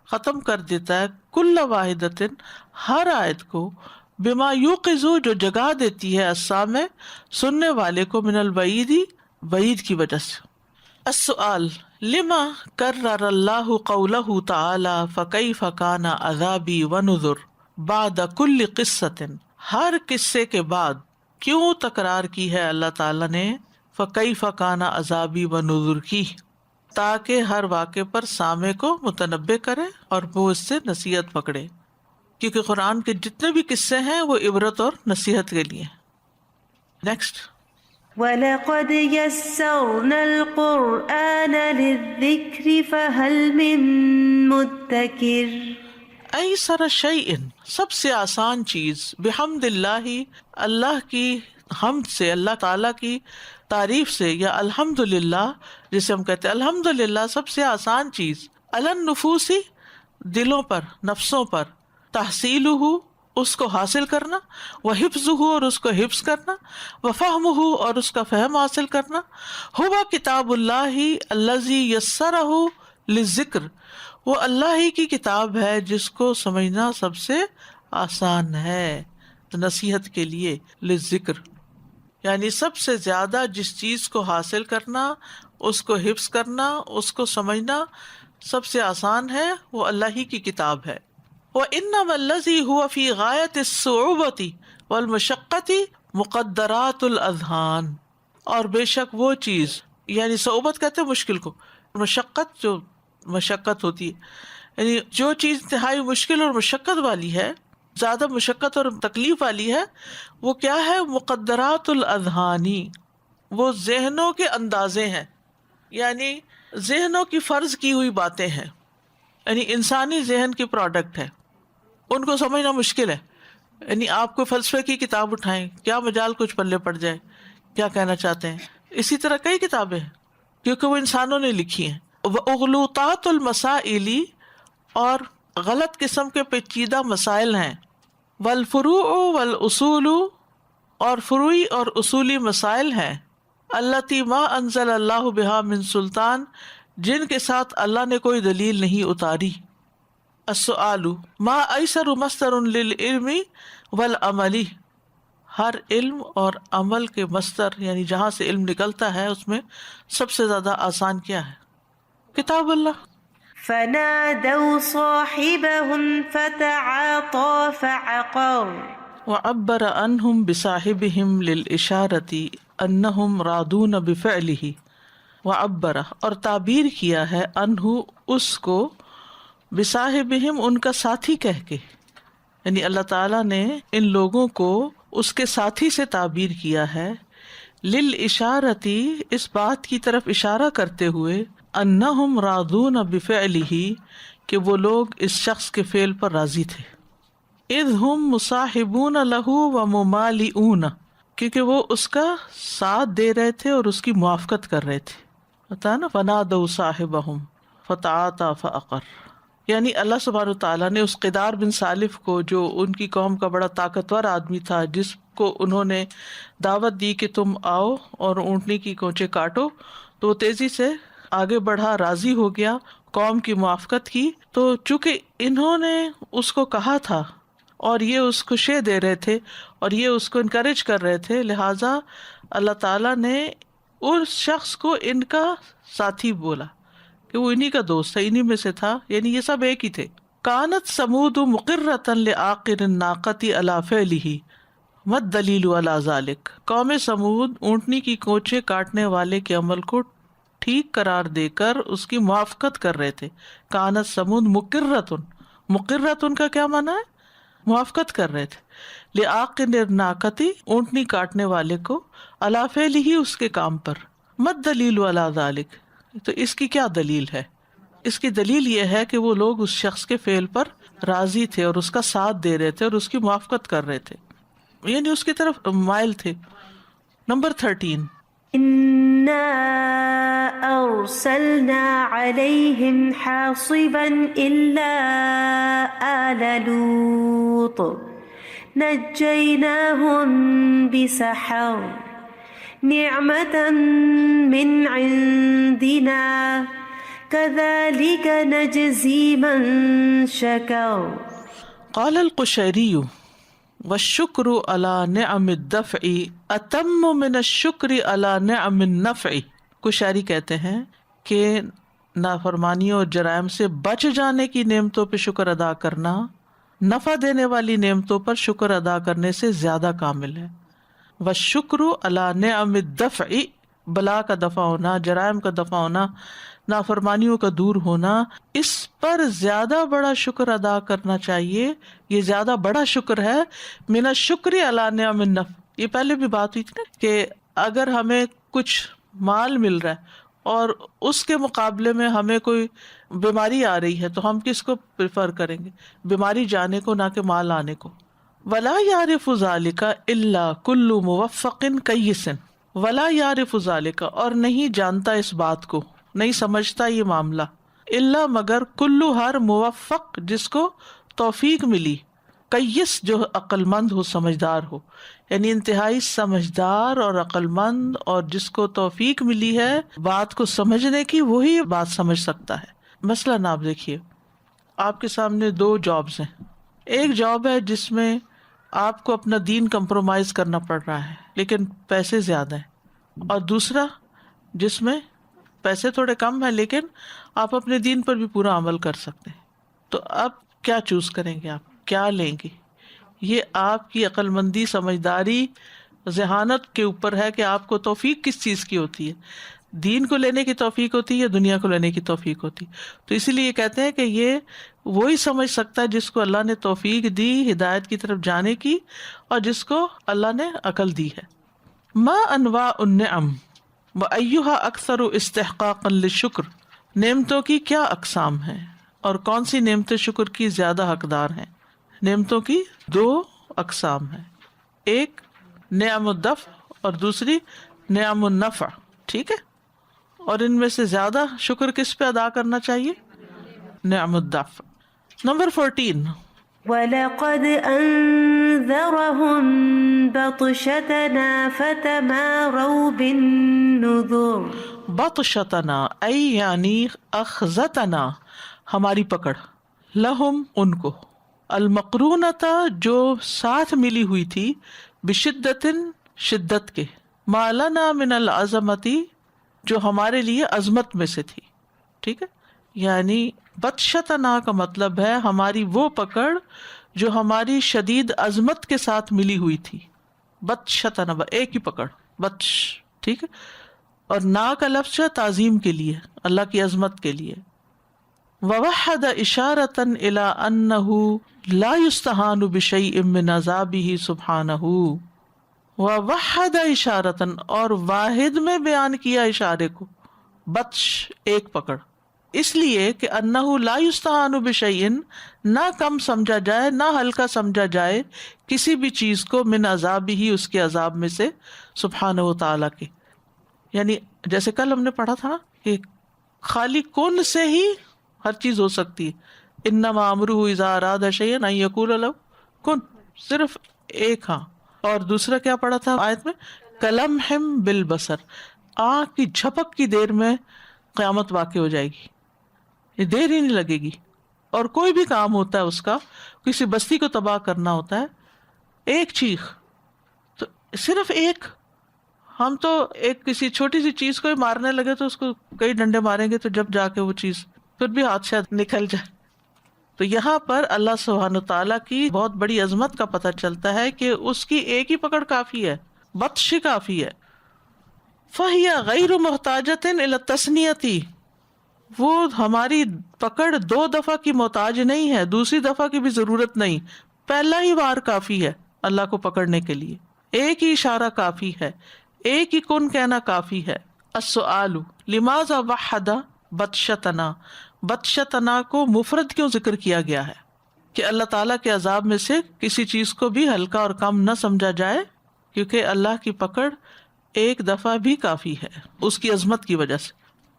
ختم کر دیتا ہے، کل واحدۃ ہر آیت کو، بما یوقظ جو جگا دیتی ہے، السامع سننے والے کو، من الوعید وعید کی وجہ سے. السؤال لما کرر اللہ قولہ تعالی فکیف کان عذابی ونذر بعد کل قصۃ ہر قصے کے بعد کیوں تکرار کی ہے اللہ تعالیٰ نے فکیف کان عذابی ونذر کی، تاکہ ہر واقعے پر سامع کو متنبہ کرے اور وہ اس سے نصیحت پکڑے، کیونکہ قرآن کے جتنے بھی قصے ہیں وہ عبرت اور نصیحت کے لیے. نیکسٹ وَلَقَدْ يَسَّرْنَا الْقُرْآنَ لِلذِّكْرِ فَهَلْ مِن مُدَّكِرٍ. ایسر شیء سب سے آسان چیز، بحمد اللہ اللہ کی حمد سے، اللہ تعالیٰ کی تعریف سے، یا الحمدللہ جسے ہم کہتے ہیں الحمدللہ سب سے آسان چیز، علی النفوس دلوں پر، نفسوں پر، تحصیلہ اس کو حاصل کرنا، وحفظہ اور اس کو حفظ کرنا، وفہمہ اور اس کا فہم حاصل کرنا، ہوا کتاب اللہ الذی یسرہ للذکر وہ اللہ ہی کی کتاب ہے جس کو سمجھنا سب سے آسان ہے نصیحت کے لیے، للذکر یعنی سب سے زیادہ جس چیز کو حاصل کرنا، اس کو حفظ کرنا، اس کو سمجھنا سب سے آسان ہے وہ اللہ ہی کی کتاب ہے. وَإِنَّمَا الَّذِي هُوَ فِي غَايَةِ الصُّعُوبَةِ وَالْمُشَقَّةِ مُقَدَّرَاتُ الْأَذْهَانِ اور بے شک وہ چیز، یعنی صعوبت کہتے ہیں مشکل کو، مشقت جو مشقت ہوتی ہے، یعنی جو چیز انتہائی مشکل اور مشقت والی ہے، زیادہ مشقت اور تکلیف والی ہے، وہ کیا ہے؟ مقدرات الاذہانی وہ ذہنوں کے اندازے ہیں، یعنی ذہنوں کی فرض کی ہوئی باتیں ہیں، یعنی انسانی ذہن کی پروڈکٹ ہے، ان کو سمجھنا مشکل ہے. یعنی آپ کو فلسفے کی کتاب اٹھائیں، کیا مجال کچھ پلے پڑ جائے کیا کہنا چاہتے ہیں. اسی طرح کئی کتابیں ہیں کیونکہ وہ انسانوں نے لکھی ہیں. وَأُغْلُوطَاتُ الْمَسَائِلِ اور غلط قسم کے پیچیدہ مسائل ہیں. والفروع والاصول، اور فروعی اور اصولی مسائل ہیں. التی ما انزل اللہ بہا من سلطان، جن کے ساتھ اللہ نے کوئی دلیل نہیں اتاری. السؤال ما ایسر مصدر للعلم والعمل، ہر علم اور عمل کے مصدر یعنی جہاں سے علم نکلتا ہے اس میں سب سے زیادہ آسان کیا ہے؟ کتاب اللہ. فنادوا صاحبهم فتعاطى فعقر وعبر عنهم بصاحبهم للإشارة أنهم راضون بفعله. وعبر، اور تعبیر کیا ہے، عنہ اس کو، بصاحبهم ان کا ساتھی کہہ کے، یعنی اللہ تعالیٰ نے ان لوگوں کو اس کے ساتھی سے تعبیر کیا ہے. للإشارة، اس بات کی طرف اشارہ کرتے ہوئے، انہم راضون بفعلہ، کہ وہ لوگ اس شخص کے فعل پر راضی تھے. اذ ہم مصاحبون لہ وممالئون، کیونکہ وہ اس کا ساتھ دے رہے تھے اور اس کی موافقت کر رہے تھے. بتا نا، فنادوا صاحبہم فتعاطى فعقر، یعنی اللہ سبحانہ وتعالیٰ نے اس قدار بن سالف کو، جو ان کی قوم کا بڑا طاقتور آدمی تھا، جس کو انہوں نے دعوت دی کہ تم آؤ اور اونٹنی کی کونچے کاٹو، تو وہ تیزی سے آگے بڑھا، راضی ہو گیا، قوم کی موافقت کی. تو چونکہ انہوں نے اس کو کہا تھا اور یہ اس کو شے دے رہے تھے اور یہ اس کو انکریج کر رہے تھے، لہٰذا اللہ تعالیٰ نے اس شخص کو ان کا ساتھی بولا کہ وہ انہی کا دوست ہے، انہی میں سے تھا، یعنی یہ سب ایک ہی تھے. کانت سمود مقرۃ لعاقر الناقۃ علی فعلہ ما الدلیل علی ذلک، قوم سمود اونٹنی کی کونچے کاٹنے والے کے عمل کو ٹھیک قرار دے کر اس کی موافقت کر رہے تھے. کانت سمود مقرۃ، مقرۃ کا کیا معنی ہے؟ موافقت کر رہے تھے. لعاقر الناقۃ، اونٹنی کاٹنے والے کو، علی فعلہ، اس کے کام پر. ما الدلیل علی ذلک، تو اس کی کیا دلیل ہے؟ اس کی دلیل یہ ہے کہ وہ لوگ اس شخص کے فعل پر راضی تھے اور اس کا ساتھ دے رہے تھے اور اس کی موافقت کر رہے تھے، یعنی اس کی طرف مائل تھے. نمبر 13، إنا أرسلنا عليهم حاصبا إلا آل لوط نجيناهم بسحر نعمة من عندنا كذلك نجزي من شكر. قال القشيري والشکر علی نعم الدفع اتم من الشکر علی نعم النفع. کشاری کہتے ہیں کہ نافرمانیوں اور جرائم سے بچ جانے کی نعمتوں پہ شکر ادا کرنا نفع دینے والی نعمتوں پر شکر ادا کرنے سے زیادہ کامل ہے. والشکر علی نعم الدفع، بلا کا دفع ہونا، جرائم کا دفع ہونا، نافرمانیوں کا دور ہونا، اس پر زیادہ بڑا شکر ادا کرنا چاہیے. یہ زیادہ بڑا شکر ہے من الشکر علی نعم النفع. یہ پہلے بھی بات ہوئی تھی نا کہ اگر ہمیں کچھ مال مل رہا ہے اور اس کے مقابلے میں ہمیں کوئی بیماری آ رہی ہے تو ہم کس کو پریفر کریں گے؟ بیماری جانے کو، نہ کہ مال آنے کو. ولا یعرف ذلک الا کل موفق کیس، ولا یعرف ذلک، اور نہیں جانتا اس بات کو، نہیں سمجھتا یہ معاملہ، الا مگر کلو، ہر موفق جس کو توفیق ملی، کیس جو عقل مند ہو، سمجھدار ہو، یعنی انتہائی سمجھدار اور عقل مند اور جس کو توفیق ملی ہے بات کو سمجھنے کی، وہی بات سمجھ سکتا ہے. مثلاً آپ دیکھیے، آپ کے سامنے 2 جابز ہیں. ایک جاب ہے جس میں آپ کو اپنا دین کمپرومائز کرنا پڑ رہا ہے لیکن پیسے زیادہ ہیں، اور دوسرا جس میں پیسے تھوڑے کم ہیں لیکن آپ اپنے دین پر بھی پورا عمل کر سکتے ہیں. تو اب کیا چوز کریں گے؟ آپ کیا لیں گے؟ یہ آپ کی عقل مندی، سمجھداری، ذہانت کے اوپر ہے کہ آپ کو توفیق کس چیز کی ہوتی ہے، دین کو لینے کی توفیق ہوتی ہے یا دنیا کو لینے کی توفیق ہوتی. تو اسی لیے یہ کہتے ہیں کہ یہ وہی سمجھ سکتا ہے جس کو اللہ نے توفیق دی ہدایت کی طرف جانے کی اور جس کو اللہ نے عقل دی ہے. ما انواع النعم وایھا اکثر استحقاقا للشکر، نعمتوں کی کیا اقسام ہیں اور کون سی نعمتیں شکر کی زیادہ حقدار ہیں؟ نعمتوں کی 2 اقسام ہیں، ایک نعم الدفع اور دوسری نعم النفع. ٹھیک ہے، اور ان میں سے زیادہ شکر کس پہ ادا کرنا چاہیے؟ نعم الدفع. نمبر 14. وَلَقَدْ أَنذَرَهُمْ بَطْشَتَنَا فَتَمَارَوْا بِالنُّذُرِ. بطشتنا ای یعنی اخذتنا ہماری پکڑ، لہم ان کو، المقرونتا جو ساتھ ملی ہوئی تھی، بشدتن شدت کے، ما لنا من العظمتی جو ہمارے لیے عظمت میں سے تھی. ٹھیک ہے، یعنی بطشتنا کا مطلب ہے ہماری وہ پکڑ جو ہماری شدید عظمت کے ساتھ ملی ہوئی تھی. بطشتنا ایک ہی پکڑ، بطش. ٹھیک ہے، اور نا کا لفظ ہے تعظیم کے لیے، اللہ کی عظمت کے لیے. ووحد اشارۃ الی انہ لا یستہان بشیء من عذابہ سبحانہ. ووحد اشارۃ اور واحد میں بیان کیا اشارے کو، بطش ایک پکڑ، اس لیے کہ انہ لا یستہان بشیء نہ کم سمجھا جائے نہ ہلکا سمجھا جائے کسی بھی چیز کو، من عذابہ اس کے عذاب میں سے، سبحانہ و تعالیٰ کے. یعنی جیسے کل ہم نے پڑھا تھا کہ خالی کن سے ہی ہر چیز ہو سکتی ہے. انما امرہ اذا اراد شیئا ان یقول له کن، صرف ایک. ہاں، اور دوسرا کیا پڑھا تھا آیت میں؟ کلمح بالبصر، آنکھ کی جھپک کی دیر میں قیامت واقع ہو جائے گی، یہ دیر ہی نہیں لگے گی. اور کوئی بھی کام ہوتا ہے اس کا، کسی بستی کو تباہ کرنا ہوتا ہے، ایک چیخ تو صرف ایک. ہم تو ایک کسی چھوٹی سی چیز کو ہی مارنے لگے تو اس کو کئی ڈنڈے ماریں گے تو جب جا کے وہ چیز پھر بھی ہاتھ سے نکل جائے. تو یہاں پر اللہ سبحانہ تعالیٰ کی بہت بڑی عظمت کا پتہ چلتا ہے کہ اس کی ایک ہی پکڑ کافی ہے، بطش کافی ہے. فَهِيَ غَيْرُ مُحْتَاجَةٍ إِلَى التَّثْنِيَةِ، وہ ہماری پکڑ 2 دفعہ کی محتاج نہیں ہے، دوسری دفعہ کی بھی ضرورت نہیں. پہلا ہی وار کافی ہے اللہ کو پکڑنے کے لیے، ایک ہی اشارہ کافی ہے، ایک ہی کن کہنا کافی ہے. السؤال لماذا وحد بطشتنا، بطشتنا کو مفرد کیوں ذکر کیا گیا ہے؟ کہ اللہ تعالیٰ کے عذاب میں سے کسی چیز کو بھی ہلکا اور کم نہ سمجھا جائے، کیونکہ اللہ کی پکڑ ایک دفعہ بھی کافی ہے اس کی عظمت کی وجہ سے.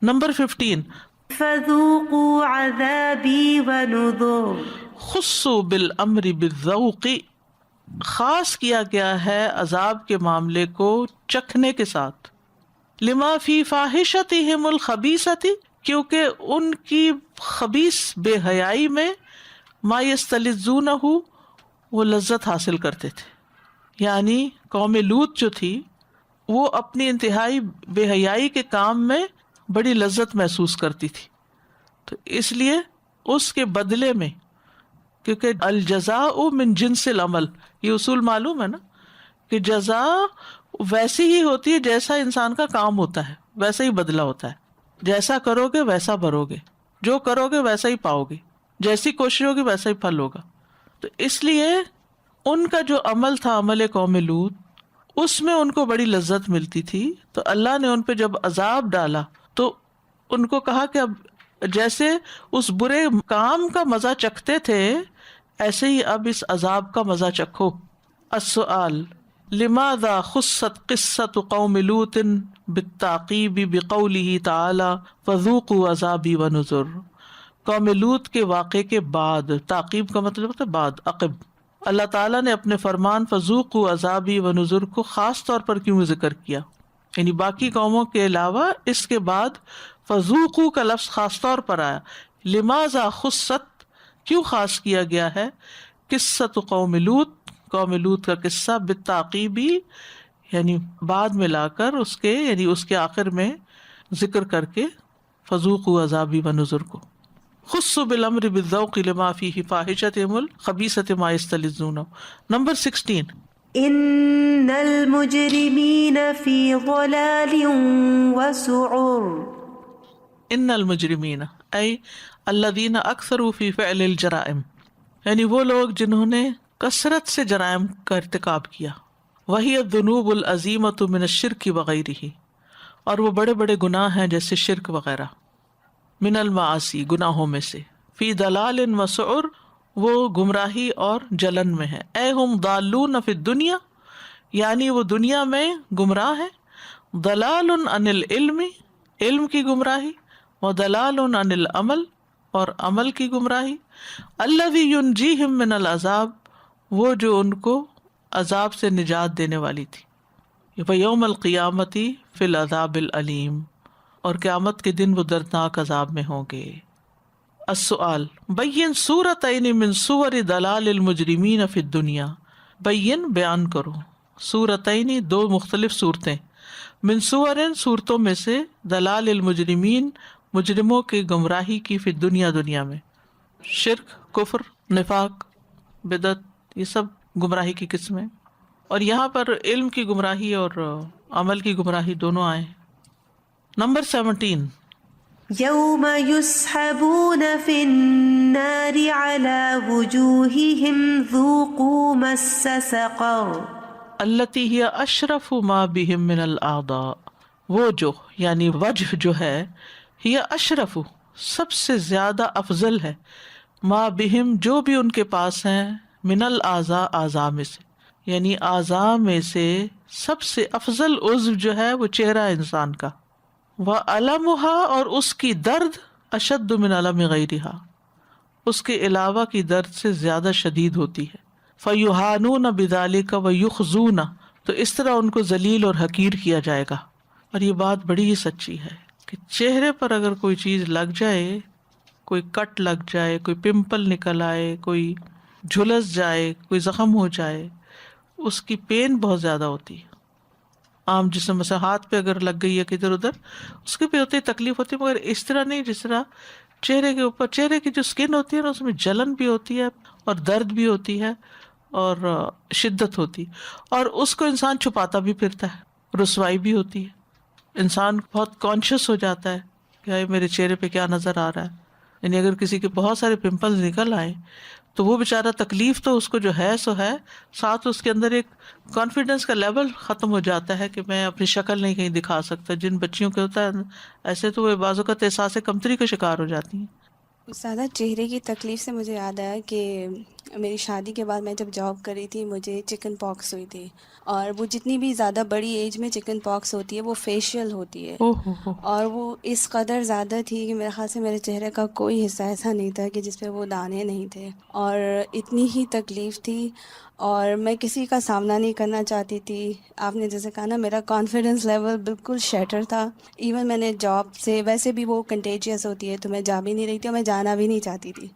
نمبر 15. فَذُوقُوا عَذَابِي وَنُذُرِ. خصوا بالامر بالذوق، خاص کیا گیا ہے عذاب کے معاملے کو چکھنے کے ساتھ. لما فی فاحشتہم الخبیثۃ، کیونکہ ان کی خبیث بے حیائی میں، ما یستلذونہ وہ لذت حاصل کرتے تھے. یعنی قوم لوط جو تھی وہ اپنی انتہائی بے حیائی کے کام میں بڑی لذت محسوس کرتی تھی. تو اس لیے اس کے بدلے میں، کیونکہ الجزاء من جنس العمل، یہ اصول معلوم ہے نا کہ جزا ویسی ہی ہوتی ہے جیسا انسان کا کام ہوتا ہے، ویسا ہی بدلہ ہوتا ہے. جیسا کرو گے ویسا بھرو گے، جو کرو گے ویسا ہی پاؤ گے، جیسی کوشش ہوگی ویسا ہی پھل ہوگا. تو اس لیے ان کا جو عمل تھا، عمل قوم لوط، اس میں ان کو بڑی لذت ملتی تھی. تو اللہ نے ان پہ جب عذاب ڈالا تو ان کو کہا کہ اب جیسے اس برے کام کا مزہ چکھتے تھے ایسے ہی اب اس عذاب کا مزہ چکھو. السؤال لماذا خصت قصة قوم لوط بالتعقیب بقوله تعالی فذوقوا عذابی ونذر. قوم لوط کے واقعے کے بعد، تعقیب کا مطلب ہوتا ہے بعد، عقب، اللہ تعالیٰ نے اپنے فرمان فذوقوا عذابی ونذر کو خاص طور پر کیوں ذکر کیا؟ یعنی باقی قوموں کے علاوہ اس کے بعد فذوقوا کا لفظ خاص طور پر آیا. لماذا خصت، کیوں خاص کیا گیا ہے؟ قصۃ قوم لوط، قوم لوط کا قصہ، بالتعقیبی یعنی بعد میں لا کر اس کے، یعنی اس کے آخر میں ذکر کر کے فذوقوا عذابی ونذر کو. خصوا بالامر بالذوق لما فیہ فاحشتہم الخبیثۃ ما یستلذون. نمبر 16. ان المجرمین فی ضلال وسعر. ان المجرمین ای الذین اکثروا فی فعل الجرائم، یعنی وہ لوگ جنہوں نے کثرت سے جرائم کا ارتکاب کیا. وہی الذنوب العظیمۃ من الشرک وغیرہ، اور وہ بڑے بڑے گناہ ہیں جیسے شرک وغیرہ. من المعاصی، گناہوں میں سے. فی ضلال وسعر، وہ گمراہی اور جلن میں ہے. اے ہم ضالون فی الدنیا، یعنی وہ دنیا میں گمراہ ہیں. ضلال عن العلم، علم کی گمراہی، و ضلال عن العمل، اور عمل کی گمراہی، الذی ینجیہم من العذاب، وہ جو ان کو عذاب سے نجات دینے والی تھی، ویوم القیامت فی العذاب العلیم، اور قیامت کے دن وہ دردناک عذاب میں ہوں گے۔ السؤال بین سورتین من سور دلال المجرمین فی الدنیا، بین بیان کرو، سورتین دو مختلف صورتیں، من سور صورتوں میں سے، دلال المجرمین مجرموں کی گمراہی کی، فی الدنیا دنیا میں، شرک، کفر، نفاق، بدعت، یہ سب گمراہی کی قسمیں، اور یہاں پر علم کی گمراہی اور عمل کی گمراہی دونوں آئے ہیں۔ نمبر 17، يوم يسحبون في النار على وجوههم ذوقوا مس سقر التی ہی اشرف ما بہم من الاعضاء، وہ جو یعنی وجہ جو ہے، ہی اشرف سب سے زیادہ افضل ہے، ما بہم جو بھی ان کے پاس ہیں، من الاعضاء اعضاء میں سے، یعنی اعضاء میں سے سب سے افضل عضو جو ہے وہ چہرہ انسان کا، وَأَلَمُهَا، اور اس کی درد، اشد من الم غیرہا، اس کے علاوہ کی درد سے زیادہ شدید ہوتی ہے، فَيُحَانُونَ بِذَلِكَ وَيُخْزُونَ، تو اس طرح ان کو ذلیل اور حقیر کیا جائے گا۔ اور یہ بات بڑی ہی سچی ہے کہ چہرے پر اگر کوئی چیز لگ جائے، کوئی کٹ لگ جائے، کوئی پمپل نکل آئے، کوئی جھلس جائے، کوئی زخم ہو جائے، اس کی پین بہت زیادہ ہوتی ہے۔ عام جسم مثلا ہاتھ پہ اگر لگ گئی ہے کدھر ادھر، اس کی بھی ہوتی ہے، تکلیف ہوتی ہے، مگر اس طرح نہیں جس طرح چہرے کے اوپر، چہرے کی جو اسکن ہوتی ہے نا، اس میں جلن بھی ہوتی ہے اور درد بھی ہوتی ہے اور شدت ہوتی، اور اس کو انسان چھپاتا بھی پھرتا ہے، رسوائی بھی ہوتی ہے، انسان بہت کانشیس ہو جاتا ہے کہ یہ میرے چہرے پہ کیا نظر آ رہا ہے۔ یعنی اگر کسی کے بہت سارے پمپلز نکل آئے تو وہ بیچارہ تکلیف تو اس کو جو ہے سو ہے، ساتھ اس کے اندر ایک کانفیڈنس کا لیول ختم ہو جاتا ہے کہ میں اپنی شکل نہیں کہیں دکھا سکتا۔ جن بچیوں کے ہوتا ہے ایسے تو وہ بعض اوقات احساس کمتری کا شکار ہو جاتی ہیں۔ زیادہ چہرے کی تکلیف سے مجھے یاد آیا کہ میری شادی کے بعد میں جب جاب کر رہی تھی، مجھے چکن پاکس ہوئی تھی، اور وہ جتنی بھی زیادہ بڑی ایج میں چکن پاکس ہوتی ہے وہ فیشیل ہوتی ہے، اور وہ اس قدر زیادہ تھی کہ میرے خیال سے میرے چہرے کا کوئی حصہ ایسا نہیں تھا کہ جس پہ وہ دانے نہیں تھے، اور اتنی ہی تکلیف تھی، اور میں کسی کا سامنا نہیں کرنا چاہتی تھی۔ آپ نے جیسے کہا نا، میرا کانفیڈنس لیول بالکل شیٹر تھا۔ ایون میں نے جاب سے، ویسے بھی وہ کنٹیجیس ہوتی ہے تو میں جا بھی نہیں رہی تھی، اور میں جانا بھی نہیں چاہتی تھی۔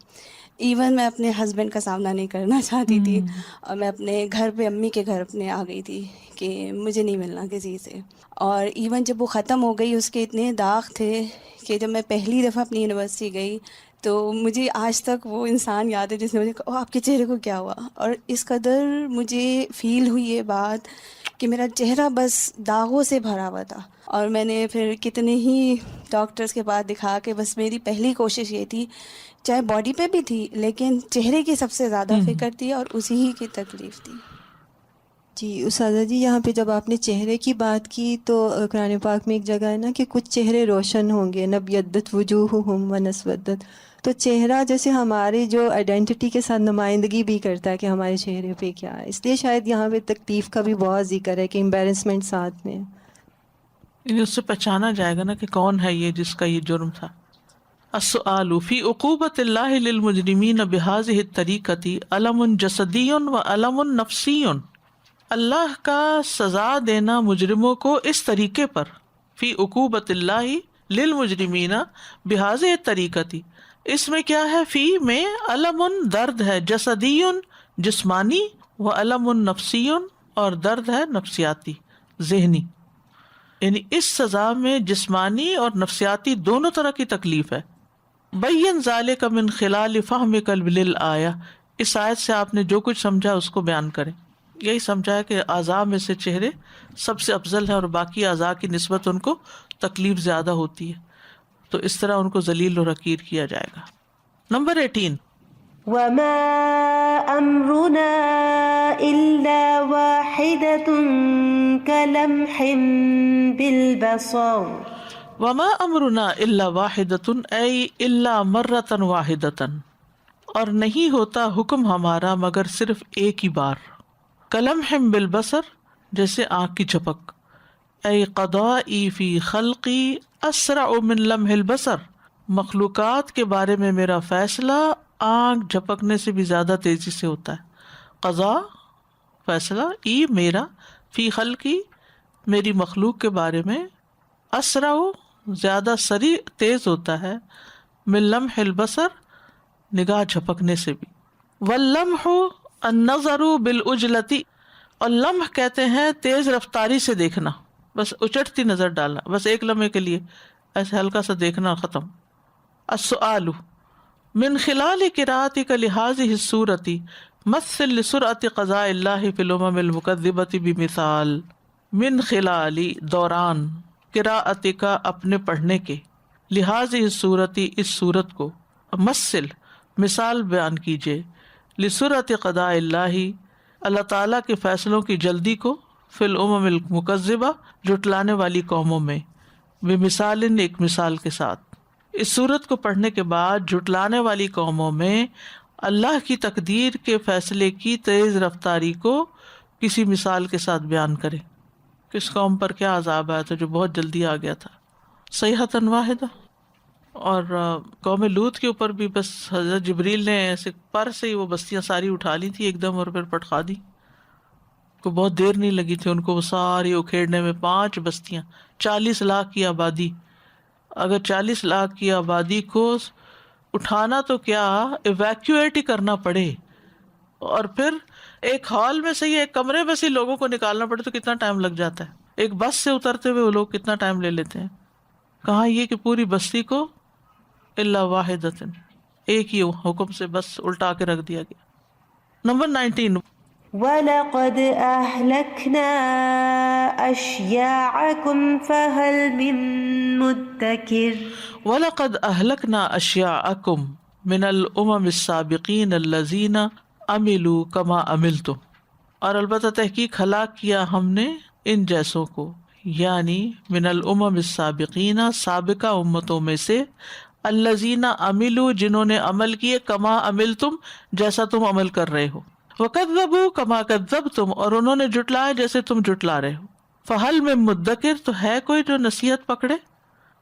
ایون میں اپنے ہسبینڈ کا سامنا نہیں کرنا چاہتی تھی، اور میں اپنے گھر پہ، امی کے گھر اپنے آ گئی تھی کہ مجھے نہیں ملنا کسی سے۔ اور ایون جب وہ ختم ہو گئی، اس کے اتنے داغ تھے کہ جب میں پہلی دفعہ اپنی یونیورسٹی گئی تو مجھے آج تک وہ انسان یاد ہے جس نے مجھے کہا، آپ کے چہرے کو کیا ہوا؟ اور اس قدر مجھے فیل ہوئی یہ بات کہ میرا چہرہ بس داغوں سے بھرا ہوا تھا، اور میں نے پھر کتنے ہی ڈاکٹرز کے پاس دکھا کے بس میری پہلی کوشش یہ تھی، چاہے باڈی پہ بھی تھی لیکن چہرے کی سب سے زیادہ فکر تھی اور اسی ہی کی تکلیف تھی۔ جی اساتذہ جی، یہاں پہ جب آپ نے چہرے کی بات کی تو قرآن پاک میں ایک جگہ ہے نا کہ کچھ چہرے روشن ہوں گے، نبیدت وجوہہم ونسودت، تو چہرہ جیسے ہماری جو آئیڈینٹی کے ساتھ نمائندگی بھی کرتا ہے کہ ہمارے چہرے پہ کیا ہے، اس لیے شاید یہاں پہ تکلیف کا بھی بہت ذکر ہے کہ امبیرسمنٹ ساتھ میں، یعنی اس سے پہچانا جائے گا نا کہ کون ہے یہ جس کا یہ جرم تھا۔ السؤال فی عقوبۃ اللہ للمجرمین بہذہ الطریقۃ علم جسدی و علم نفسی، اللہ کا سزا دینا مجرموں کو اس طریقے پر، فی عقوبۃ اللہ للمجرمین بہذہ الطریقۃ، اس میں کیا ہے؟ فی میں علم درد ہے، جسدی جسمانی، و علم نفسی اور درد ہے نفسیاتی ذہنی، یعنی اس سزا میں جسمانی اور نفسیاتی دونوں طرح کی تکلیف ہے۔ بین ذالک من خلال فہمک للآیہ، اس آیت سے آپ نے جو کچھ سمجھا اس کو بیان کریں۔ یہی سمجھا ہے کہ اعضاء میں سے چہرے سب سے افضل ہے اور باقی اعضاء کی نسبت ان کو تکلیف زیادہ ہوتی ہے، تو اس طرح ان کو ذلیل و حقیر کیا جائے گا۔ نمبر 18، وما أمرنا إلا واحدة كلمح بالبصر وما امرنا الا واحدۃ ای الا مرۃ واحدۃ، اور نہیں ہوتا حکم ہمارا مگر صرف ایک ہی بار، کلمح بالبصر جیسے آنکھ کی جھپک، ای قضائی فی خلقی اسرع من لمح البصر، مخلوقات کے بارے میں میرا فیصلہ آنکھ جھپکنے سے بھی زیادہ تیزی سے ہوتا ہے. قضا فیصلہ، ای میرا، فی خلقی میری مخلوق کے بارے میں، اسرع زیادہ سریع تیز ہوتا ہے، من لمح البصر نگاہ جھپکنے سے بھی. واللمح النظر بالعجلتی، اور لمح کہتے ہیں تیز رفتاری سے دیکھنا، بس اچٹتی نظر ڈالنا، بس ایک لمحے کے لیے ایسے ہلکا سا دیکھنا ختم. السؤال من خلال قراءتك لهذه السورة مثل لسرعة قضاء الله في الامم المكذبة بمثال. من خلال دوران قراءتك اپنے پڑھنے کے، لهذه السورة اس سورت کو، مثل مثال بیان کیجئے، لسرعة قضاء الله اللہ تعالیٰ کے فیصلوں کی جلدی کو، فی الامم المکذبہ جھٹلانے والی قوموں میں، بمثال ایک مثال کے ساتھ. اس صورت کو پڑھنے کے بعد جھٹلانے والی قوموں میں اللہ کی تقدیر کے فیصلے کی تیز رفتاری کو کسی مثال کے ساتھ بیان کریں. کس قوم پر کیا عذاب آیا تھا جو بہت جلدی آ گیا تھا، صیحۃ واحدہ. اور قوم لوط کے اوپر بھی بس حضرت جبریل نے ایسے پر سے ہی وہ بستیاں ساری اٹھا لی تھی ایک دم اور پھر پٹخا دی. کو بہت دیر نہیں لگی تھی ان کو وہ ساری اکھیڑنے میں. 5 بستیاں، 40 لاکھ کی آبادی. اگر 40 لاکھ کی آبادی کو اٹھانا تو کیا ایویکویٹ ہی کرنا پڑے، اور پھر ایک ہال میں سے ہی، ایک کمرے میں سے ہی لوگوں کو نکالنا پڑے تو کتنا ٹائم لگ جاتا ہے. ایک بس سے اترتے ہوئے وہ لوگ کتنا ٹائم لے لیتے ہیں. کہاں یہ کہ پوری بستی کو الا واحدۃ، ایک ہی حکم سے بس الٹا کے رکھ دیا گیا. نمبر 19 وَلَقَدْ أَهْلَكْنَا أَشْيَاعَكُمْ فَهَلْ مِن مُدَّكِرٍ. وَلَقَدْ أَهْلَكْنَا أَشْيَاعَكُمْ مِنَ الْأُمَمِ السَّابِقِينَ الَّذِينَ عَمِلُوا كَمَا عَمِلْتُمْ، اور البتہ تحقیق ہلاک کیا ہم نے ان جیسوں کو، یعنی من الامم السابقین سابقہ امتوں میں سے، الذین عملوا جنہوں نے عمل کیے، کما عملتم جیسا تم عمل کر رہے ہو، وکذبوا کما کذبتم اور انہوں نے جھٹلایا جیسے تم جھٹلا رہے ہو. فہل من مدکر تو ہے کوئی جو نصیحت پکڑے،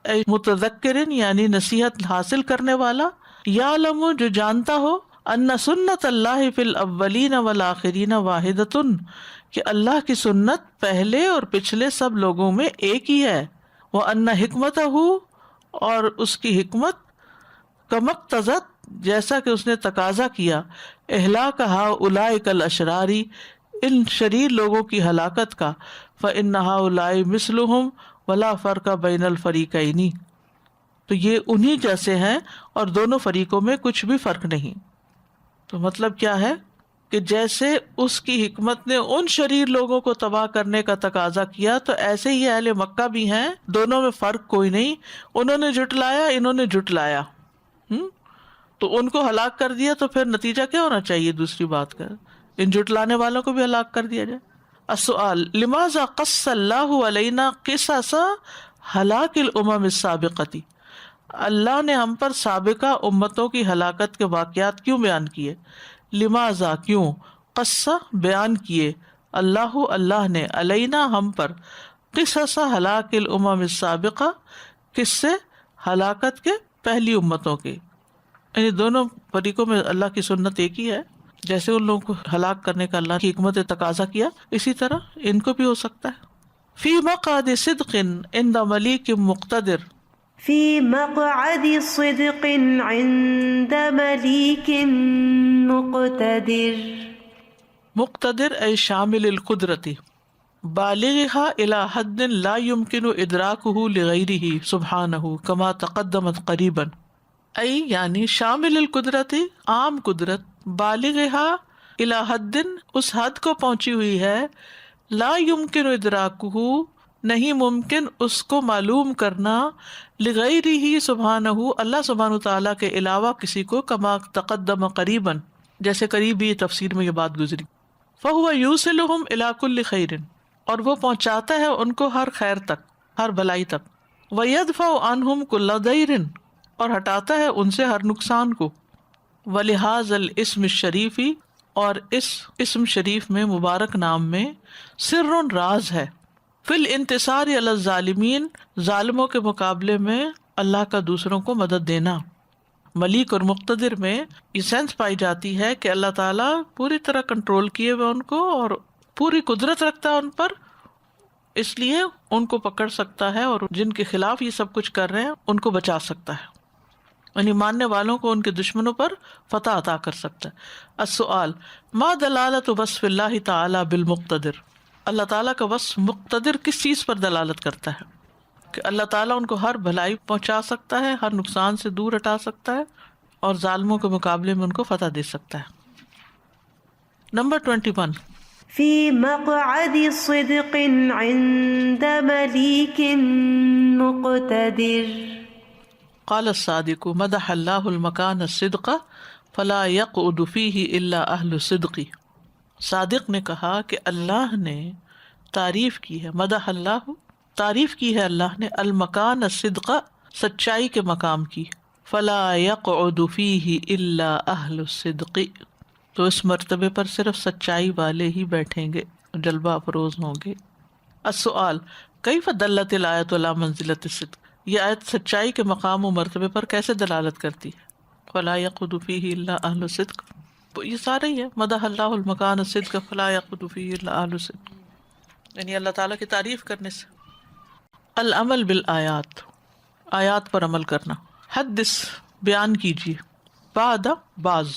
اے متذکرن یعنی نصیحت حاصل کرنے والا، یعلم جو جانتا ہو، ان سنت اللہ فی الاولین والآخرین واحدۃ کہ اللہ کی سنت پہلے اور پچھلے سب لوگوں میں ایک ہی ہے، وان حکمتہ اور اس کی حکمت کمقتضت جیسا کہ اس نے تقاضا کیا، اہلاک ہؤلاء الاشرار ان شریر لوگوں کی ہلاکت کا، فإن ہؤلاء مثلهم ولا فرق بین الفریقین تو یہ انہی جیسے ہیں اور دونوں فریقوں میں کچھ بھی فرق نہیں. تو مطلب کیا ہے کہ جیسے اس کی حکمت نے ان شریر لوگوں کو تباہ کرنے کا تقاضا کیا تو ایسے ہی اہل مکہ بھی ہیں، دونوں میں فرق کوئی نہیں. انہوں نے جھٹلایا، انہوں نے جھٹلایا، تو ان کو ہلاک کر دیا، تو پھر نتیجہ کیا ہونا چاہیے؟ دوسری بات کا ان جھٹلانے والوں کو بھی ہلاک کر دیا جائے. السؤال لماذا قص اللہ علینا قصص ہلاک الامم السابقۃ، اللہ نے ہم پر سابقہ امتوں کی ہلاکت کے واقعات کیوں بیان کیے؟ لماذا کیوں، قصہ بیان کیے، اللہ اللہ نے، علینا ہم پر، قصص ہلاک الامم السابقہ قصے ہلاکت کے پہلی امتوں کے. یعنی دونوں فریقوں میں اللہ کی سنت ایک ہی ہے، جیسے ان لوگوں کو ہلاک کرنے کا اللہ کی حکمت تقاضا کیا، اسی طرح ان کو بھی ہو سکتا ہے. فی مقعد صدق عند ملیک مقتدر، فی مقعد صدق عند ملیک مقتدر. مقتدر اے شامل القدرتی، بالغها الى حد لا يمكن ادراکه لغیرہ سبحانہ کما تقدمت قریبا. ای یعنی شامل القدرتی عام قدرت، بالغها الى حد اس حد کو پہنچی ہوئی ہے، لا يمكن ادراکہ نہیں ممکن اس کو معلوم کرنا، لغیرہ سبحانہ اللہ سبحانہ تعالیٰ کے علاوہ کسی کو، کما تقدم قریبا جیسے قریب ہی تفسیر میں یہ بات گزری. فہو یوصلہم الی کل خیر اور وہ پہنچاتا ہے ان کو ہر خیر تک، ہر بھلائی تک. ویدفع عنہم کل ضیر اور ہٹاتا ہے ان سے ہر نقصان کو. ولہذا الاسم الشریف اور اس اسم شریف میں مبارک نام میں سر راز ہے، فی الانتصار علی الظالمین ظالموں کے مقابلے میں اللہ کا دوسروں کو مدد دینا. ملیک اور مقتدر میں یہ سینس پائی جاتی ہے کہ اللہ تعالیٰ پوری طرح کنٹرول کیے ہوئے ان کو اور پوری قدرت رکھتا ہے ان پر، اس لیے ان کو پکڑ سکتا ہے اور جن کے خلاف یہ سب کچھ کر رہے ہیں ان کو بچا سکتا ہے، یعنی ماننے والوں کو ان کے دشمنوں پر فتح عطا کر سکتا ہے. السؤال ما دلالت وصف اللہ تعالی بالمقتدر، اللہ تعالیٰ کا وصف مقتدر کس چیز پر دلالت کرتا ہے؟ کہ اللہ تعالیٰ ان کو ہر بھلائی پہنچا سکتا ہے، ہر نقصان سے دور ہٹا سکتا ہے اور ظالموں کے مقابلے میں ان کو فتح دے سکتا ہے. نمبر 21 فی مقعد صدق عند ملیک مقتدر. قال الصادق مدح اللہ المکان الصدق فلا يقعد فیہ الا اہل الصدق. صادق نے کہا کہ اللہ نے تعریف کی ہے، مدح اللہ تعریف کی ہے اللہ نے، المکان الصدق سچائی کے مقام کی، فلا يقعد فیہ الا اہل الصدق، تو اس مرتبے پر صرف سچائی والے ہی بیٹھیں گے، جلوہ افروز ہوں گے. السؤال کیف دلت الآیۃ علی منزلۃ الصدق، یہ آیت سچائی کے مقام و مرتبے پر کیسے دلالت کرتی ہے؟ فلا يقعد فیہ الا اہل الصدق، یہ سارے ہی ہے، مدح اللہ المکان الصدق فلا يقعد فیہ الا اہل الصدق، یعنی اللہ تعالیٰ کی تعریف کرنے سے. العمل بالآیات، آیات پر عمل کرنا. حدث بیان کیجیے، بعد بعض،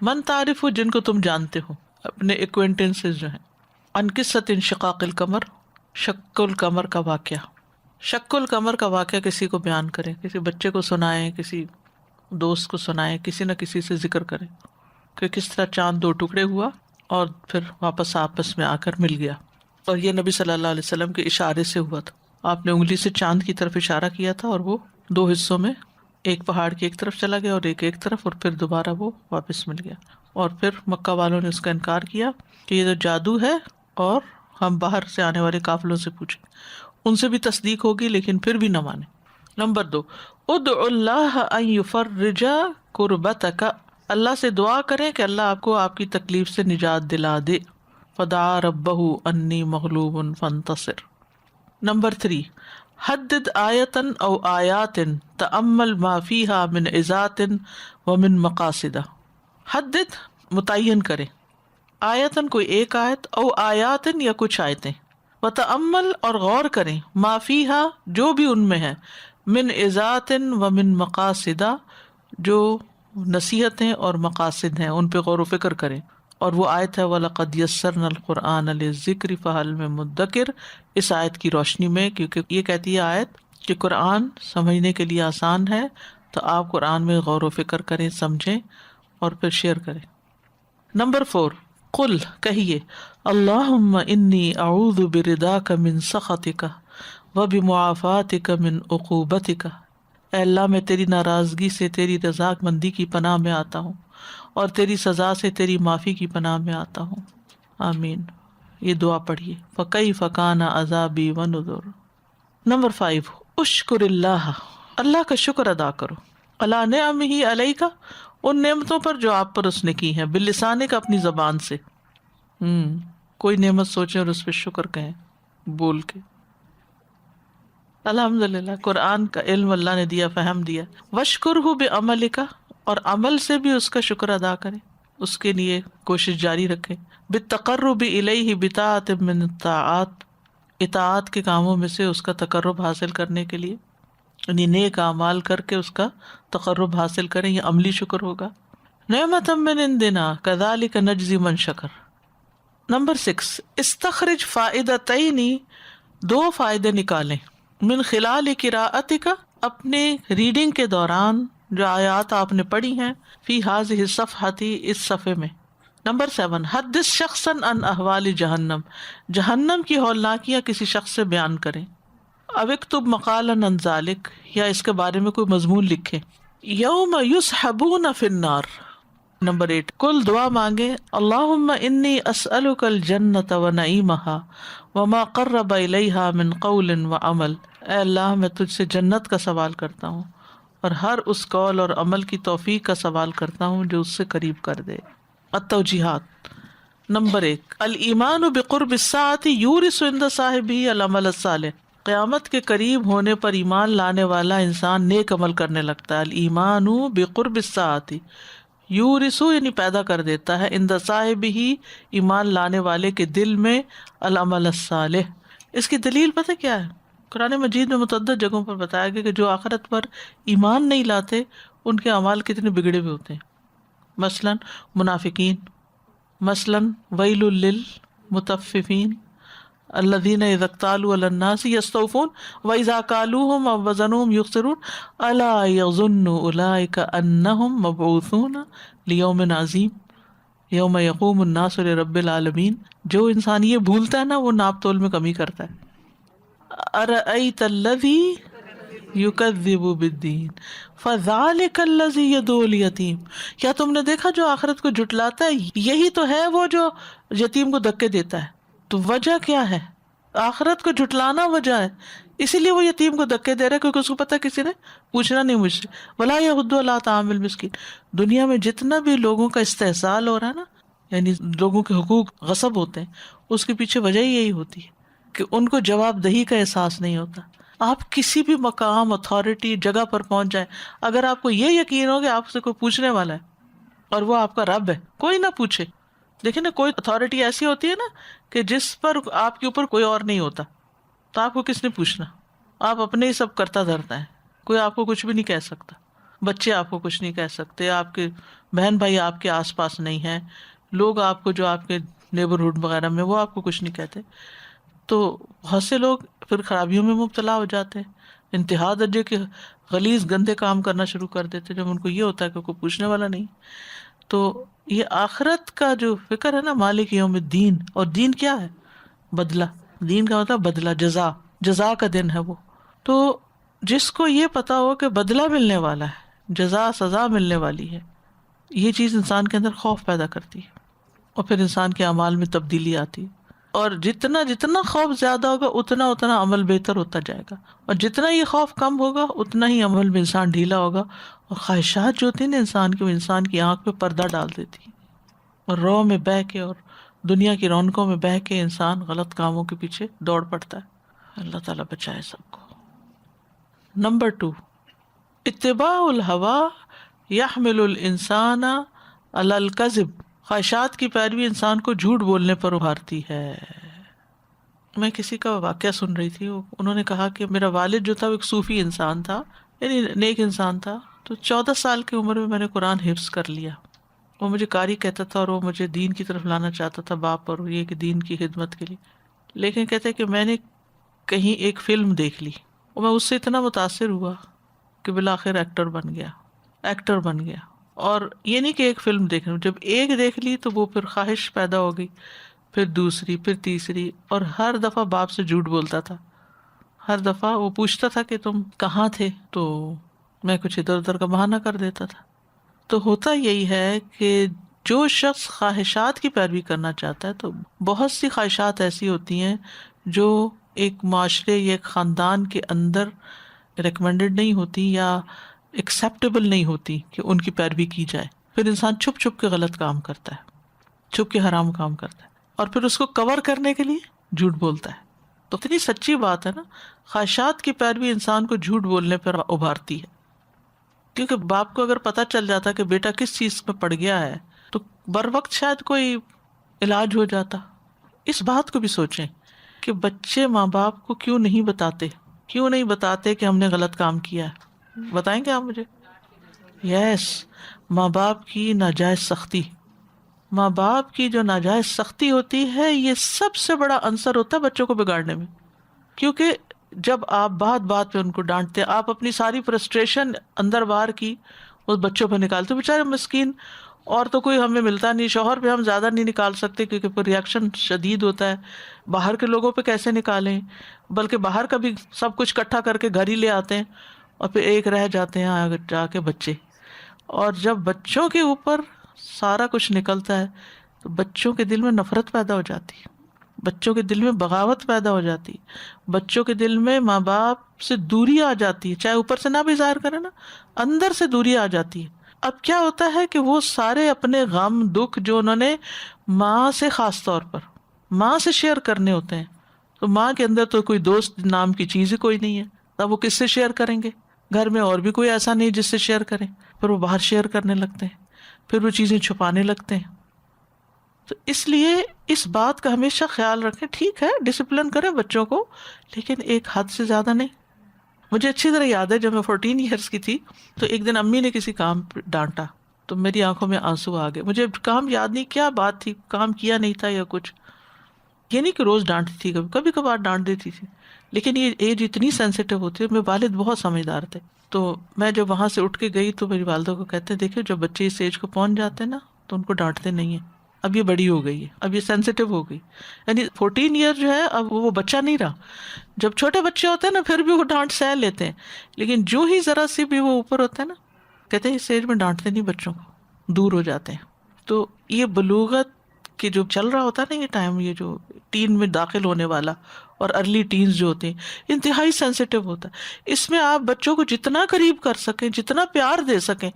من تعارف جن کو تم جانتے ہو، اپنے ایکوینٹنسز جو ہیں. عن قصۃ انشقاق القمر، شق القمر کا واقعہ. شق القمر کا واقعہ کسی کو بیان کریں، کسی بچے کو سنائیں، کسی دوست کو سنائیں، کسی نہ کسی سے ذکر کریں کہ کس طرح چاند دو ٹکڑے ہوا اور پھر واپس آپس میں آ کر مل گیا. اور یہ نبی صلی اللہ علیہ وسلم کے اشارے سے ہوا تھا. آپ نے انگلی سے چاند کی طرف اشارہ کیا تھا اور وہ دو حصوں میں، ایک پہاڑ کی ایک طرف چلا گیا اور ایک طرف، اور پھر دوبارہ وہ واپس مل گیا. اور پھر مکہ والوں نے اس کا انکار کیا کہ یہ تو جادو ہے اور ہم باہر سے آنے والے قافلوں سے پوچھیں. ان سے بھی تصدیق ہوگی لیکن پھر بھی نہ مانے. نمبر 2 ادعو اللہ ان یفرج کربتک، اللہ سے دعا کریں کہ اللہ آپ کو آپ کی تکلیف سے نجات دلا دے. فدعا ربہ انی مغلوب فانتصر. نمبر 3 حدد آیتن او آیاتن تأمل ما فیہا من عظات ومن مقاصدہ. حدد متعین کریں، آیتن کوئی ایک آیت، او آیاتن یا کچھ آیتیں، وتأمل اور غور کریں، ما فیہا جو بھی ان میں ہے، من عظات ومن مقاصدہ جو نصیحتیں اور مقاصد ہیں ان پہ غور و فکر کریں. اور وہ آیت ہے وَلَقَدْ يَسَّرْنَا الْقُرْآنَ لِلذِّكْرِ فَهَلْ مِن مُدَّكِرٍ. اس آیت کی روشنی میں، کیونکہ یہ کہتی ہے آیت کہ قرآن سمجھنے کے لیے آسان ہے، تو آپ قرآن میں غور و فکر کریں، سمجھیں اور پھر شیئر کریں. نمبر 4 قل کہیے، اللہم انی اعوذ برضاک من سخطک وبمعافاتک من عقوبتک. اے اللہ میں تیری ناراضگی سے تیری رضا مندی کی پناہ میں آتا ہوں اور تیری سزا سے تیری معافی کی پناہ میں آتا ہوں. آمین. یہ دعا پڑھیے. فکیف کان عذابی ونذر. نمبر 5 اشکر اللہ، اللہ کا شکر ادا کرو، علی نعمہ علیک، ان نعمتوں پر جو آپ پر اس نے کی ہیں، باللسانک اپنی زبان سے. کوئی نعمت سوچیں اور اس پہ شکر کہیں بول کے. الحمدللہ قرآن کا علم اللہ نے دیا، فہم دیا. وشکرہ بعملک، اور عمل سے بھی اس کا شکر ادا کریں، اس کے لیے کوشش جاری رکھیں. بالتقرب الیہ بطاعت من الطاعات، اطاعت کے کاموں میں سے اس کا تقرب حاصل کرنے کے لیے، یعنی نیک اعمال کر کے اس کا تقرب حاصل کریں، یہ عملی شکر ہوگا. نعمۃ من عندنا کذالک نجزی من شکر. نمبر 6 استخرج فائدتین، 2 فائدے نکالیں، من خلال قراءتک، اپنے ریڈنگ کے دوران جو آیات آپ نے پڑھی ہیں، فی ہذہ الصفحۃ، اس صفحے میں. نمبر 7 حدث شخصا عن احوال جہنم، جہنم کی ہولناکیاں کسی شخص سے بیان کریں. او اکتب مقالا عن ذالک، یا اس کے بارے میں کوئی مضمون لکھیں. یوم یسحبون فی النار. نمبر 8 کل دعا مانگے، اللہم انی اسألک الجنۃ ونعیمہا وما قرب الیہا من قول وعمل. اے اللہ میں تجھ سے جنت کا سوال کرتا ہوں اور ہر اس قول اور عمل کی توفیق کا سوال کرتا ہوں جو اس سے قریب کر دے. التوجیحات. نمبر 1 الایمان بقرب الساعۃ یورث عند صاحبہ العمل الصالح. قیامت کے قریب ہونے پر ایمان لانے والا انسان نیک عمل کرنے لگتا ہے. الایمان بقرب الساعۃ یورثو یعنی پیدا کر دیتا ہے عند صاحبہ ایمان لانے والے کے دل میں العمل الصالح. اس کی دلیل پتہ کیا ہے؟ قرآن مجید میں متعدد جگہوں پر بتایا گیا کہ جو آخرت پر ایمان نہیں لاتے ان کے اعمال کتنے بگڑے ہوئے ہوتے ہیں. مثلا منافقین، مثلا ویل للمطففین الذین اذا اکتالوا علی الناس یستوفون واذا کالوہم او وزنوہم یخسرون الا یظن اولئک انہم مبعوثون لیوم عظیم یوم یقوم الناس لرب العالمین. جو انسان یہ بھولتا ہے نا وہ ناپ تول میں کمی کرتا ہے. ارأیت الذی یکذب بالدین فذلک الذی یدعو الیتیم. کیا تم نے دیکھا جو آخرت کو جھٹلاتا ہے؟ یہی تو ہے وہ جو یتیم کو دھکے دیتا ہے. تو وجہ کیا ہے؟ آخرت کو جھٹلانا وجہ ہے، اسی لیے وہ یتیم کو دھکے دے رہا ہے کیونکہ اس کو پتہ کسی نے پوچھنا نہیں مجھ سے. ولا یحض علی طعام المسکین. دنیا میں جتنا بھی لوگوں کا استحصال ہو رہا ہے نا، یعنی لوگوں کے حقوق غصب ہوتے ہیں، اس کے پیچھے وجہ ہی یہی ہوتی ہے کہ ان کو جواب دہی کا احساس نہیں ہوتا. آپ کسی بھی مقام، اتھارٹی، جگہ پر پہنچ جائیں، اگر آپ کو یہ یقین ہو کہ آپ سے کوئی پوچھنے والا ہے اور وہ آپ کا رب ہے، کوئی نہ پوچھے. دیکھیں نا، کوئی اتھارٹی ایسی ہوتی ہے نا کہ جس پر آپ کے اوپر کوئی اور نہیں ہوتا، تو آپ کو کس نے پوچھنا؟ آپ اپنے ہی سب کرتا دھرتا ہے، کوئی آپ کو کچھ بھی نہیں کہہ سکتا. بچے آپ کو کچھ نہیں کہہ سکتے، آپ کے بہن بھائی آپ کے آس پاس نہیں ہیں، لوگ آپ کو جو آپ کے نیبرہڈ وغیرہ میں وہ آپ کو کچھ نہیں کہتے. تو بہت سے لوگ پھر خرابیوں میں مبتلا ہو جاتے ہیں، انتہا درجے کے غلیظ گندے کام کرنا شروع کر دیتے جب ان کو یہ ہوتا ہے کہ کوئی پوچھنے والا نہیں. تو یہ آخرت کا جو فکر ہے نا، مالک یوم الدین، اور دین کیا ہے؟ بدلہ. دین کا مطلب بدلہ، جزا کا دن ہے وہ. تو جس کو یہ پتا ہو کہ بدلہ ملنے والا ہے، جزا سزا ملنے والی ہے، یہ چیز انسان کے اندر خوف پیدا کرتی ہے اور پھر انسان کے اعمال میں تبدیلی آتی ہے. اور جتنا جتنا خوف زیادہ ہوگا اتنا اتنا عمل بہتر ہوتا جائے گا، اور جتنا یہ خوف کم ہوگا اتنا ہی عمل میں انسان ڈھیلا ہوگا. اور خواہشات جو ہوتی ہیں نا انسان کی، وہ انسان کی آنکھ پہ پردہ ڈال دیتی ہیں، اور رو میں بہہ کے اور دنیا کی رونقوں میں بہہ کے انسان غلط کاموں کے پیچھے دوڑ پڑتا ہے. اللہ تعالیٰ بچائے سب کو. نمبر 2، اتباع الہوی یحمل الانسان علی الکذب. خواہشات کی پیروی انسان کو جھوٹ بولنے پر ابھارتی ہے. میں کسی کا واقعہ سن رہی تھی، انہوں نے کہا کہ میرا والد جو تھا وہ ایک صوفی انسان تھا، یعنی نیک انسان تھا. تو 14 سال کی عمر میں نے قرآن حفظ کر لیا. وہ مجھے قاری کہتا تھا اور وہ مجھے دین کی طرف لانا چاہتا تھا، باپ اور یہ کہ دین کی خدمت کے لیے. لیکن کہتے کہ میں نے کہیں ایک فلم دیکھ لی اور میں اس سے اتنا متاثر ہوا کہ بالآخر ایکٹر بن گیا. اور یہ نہیں کہ ایک فلم دیکھ لوں، جب ایک دیکھ لی تو وہ پھر خواہش پیدا ہو گئی، پھر دوسری، پھر تیسری، اور ہر دفعہ باپ سے جھوٹ بولتا تھا. ہر دفعہ وہ پوچھتا تھا کہ تم کہاں تھے، تو میں کچھ ادھر ادھر کا بہانہ کر دیتا تھا. تو ہوتا یہی ہے کہ جو شخص خواہشات کی پیروی کرنا چاہتا ہے، تو بہت سی خواہشات ایسی ہوتی ہیں جو ایک معاشرے یا ایک خاندان کے اندر ریکمینڈڈ نہیں ہوتی یا ایکسیپٹیبل نہیں ہوتی کہ ان کی پیروی کی جائے. پھر انسان چھپ چھپ کے غلط کام کرتا ہے، چھپ کے حرام کام کرتا ہے، اور پھر اس کو کور کرنے کے لیے جھوٹ بولتا ہے. تو اتنی سچی بات ہے نا، خواہشات کی پیروی انسان کو جھوٹ بولنے پر ابھارتی ہے. کیونکہ باپ کو اگر پتہ چل جاتا کہ بیٹا کس چیز میں پڑ گیا ہے تو بر وقت شاید کوئی علاج ہو جاتا. اس بات کو بھی سوچیں کہ بچے ماں باپ کو کیوں نہیں بتاتے کہ ہم نے غلط کام کیا ہے. بتائیں گے آپ مجھے؟ یس، ماں باپ کی ناجائز سختی، ماں باپ کی جو ناجائز سختی ہوتی ہے، یہ سب سے بڑا عنصر ہوتا ہے بچوں کو بگاڑنے میں. کیونکہ جب آپ بات بات پہ ان کو ڈانٹتے، آپ اپنی ساری فرسٹریشن اندر باہر کی اس بچوں پہ نکالتے. بیچارے مسکین، اور تو کوئی ہمیں ملتا نہیں، شوہر پہ ہم زیادہ نہیں نکال سکتے کیونکہ پھر ریئیکشن شدید ہوتا ہے. باہر کے لوگوں پہ کیسے نکالیں، بلکہ باہر کا بھی سب کچھ اکٹھا کر کے گھر ہی لے آتے ہیں، اور پھر ایک رہ جاتے ہیں آگے جا کے بچے. اور جب بچوں کے اوپر سارا کچھ نکلتا ہے تو بچوں کے دل میں نفرت پیدا ہو جاتی ہے، بچوں کے دل میں بغاوت پیدا ہو جاتی ہے، بچوں کے دل میں ماں باپ سے دوری آ جاتی ہے. چاہے اوپر سے نہ بھی ظاہر کرے نا، اندر سے دوری آ جاتی ہے. اب کیا ہوتا ہے کہ وہ سارے اپنے غم دکھ جو انہوں نے ماں سے، خاص طور پر ماں سے شیئر کرنے ہوتے ہیں، تو ماں کے اندر تو کوئی دوست نام کی چیز ہی کوئی نہیں ہے، تب وہ کس سے شیئر کریں گے؟ گھر میں اور بھی کوئی ایسا نہیں جس سے شیئر کریں، پھر وہ باہر شیئر کرنے لگتے ہیں، پھر وہ چیزیں چھپانے لگتے ہیں. تو اس لیے اس بات کا ہمیشہ خیال رکھیں. ٹھیک ہے ڈسپلن کریں بچوں کو، لیکن ایک حد سے زیادہ نہیں. مجھے اچھی طرح یاد ہے جب میں 14 ایئرس کی تھی تو ایک دن امی نے کسی کام پہ ڈانٹا تو میری آنکھوں میں آنسو آ گئے. مجھے کام یاد نہیں کیا بات تھی، کام کیا نہیں تھا یا کچھ. یہ نہیں کہ روز ڈانٹتی تھی، کبھی کبھار ڈانٹ دیتی تھی، لیکن یہ ایج اتنی سینسیٹیو ہوتی ہے. میرے والد بہت سمجھدار تھے، تو میں جب وہاں سے اٹھ کے گئی تو میری والدہ کو کہتے ہیں دیکھو جب بچے اس ایج کو پہنچ جاتے ہیں نا تو ان کو ڈانٹتے نہیں ہیں. اب یہ بڑی ہو گئی ہے، اب یہ سینسیٹیو ہو گئی. یعنی 14 ایئر جو ہے اب وہ بچہ نہیں رہا. جب چھوٹے بچے ہوتے ہیں نا پھر بھی وہ ڈانٹ سہ لیتے ہیں، لیکن جو ہی ذرا سی بھی وہ اوپر ہوتا ہے نا کہتے ہیں اس ایج میں ڈانٹتے نہیں بچوں کو، دور ہو جاتے ہیں. تو یہ بلوغت کہ جو چل رہا ہوتا ہے نا یہ ٹائم، یہ جو ٹین میں داخل ہونے والا اور ارلی ٹینز جو ہوتے ہیں انتہائی سینسیٹیو ہوتا ہے. اس میں آپ بچوں کو جتنا قریب کر سکیں، جتنا پیار دے سکیں،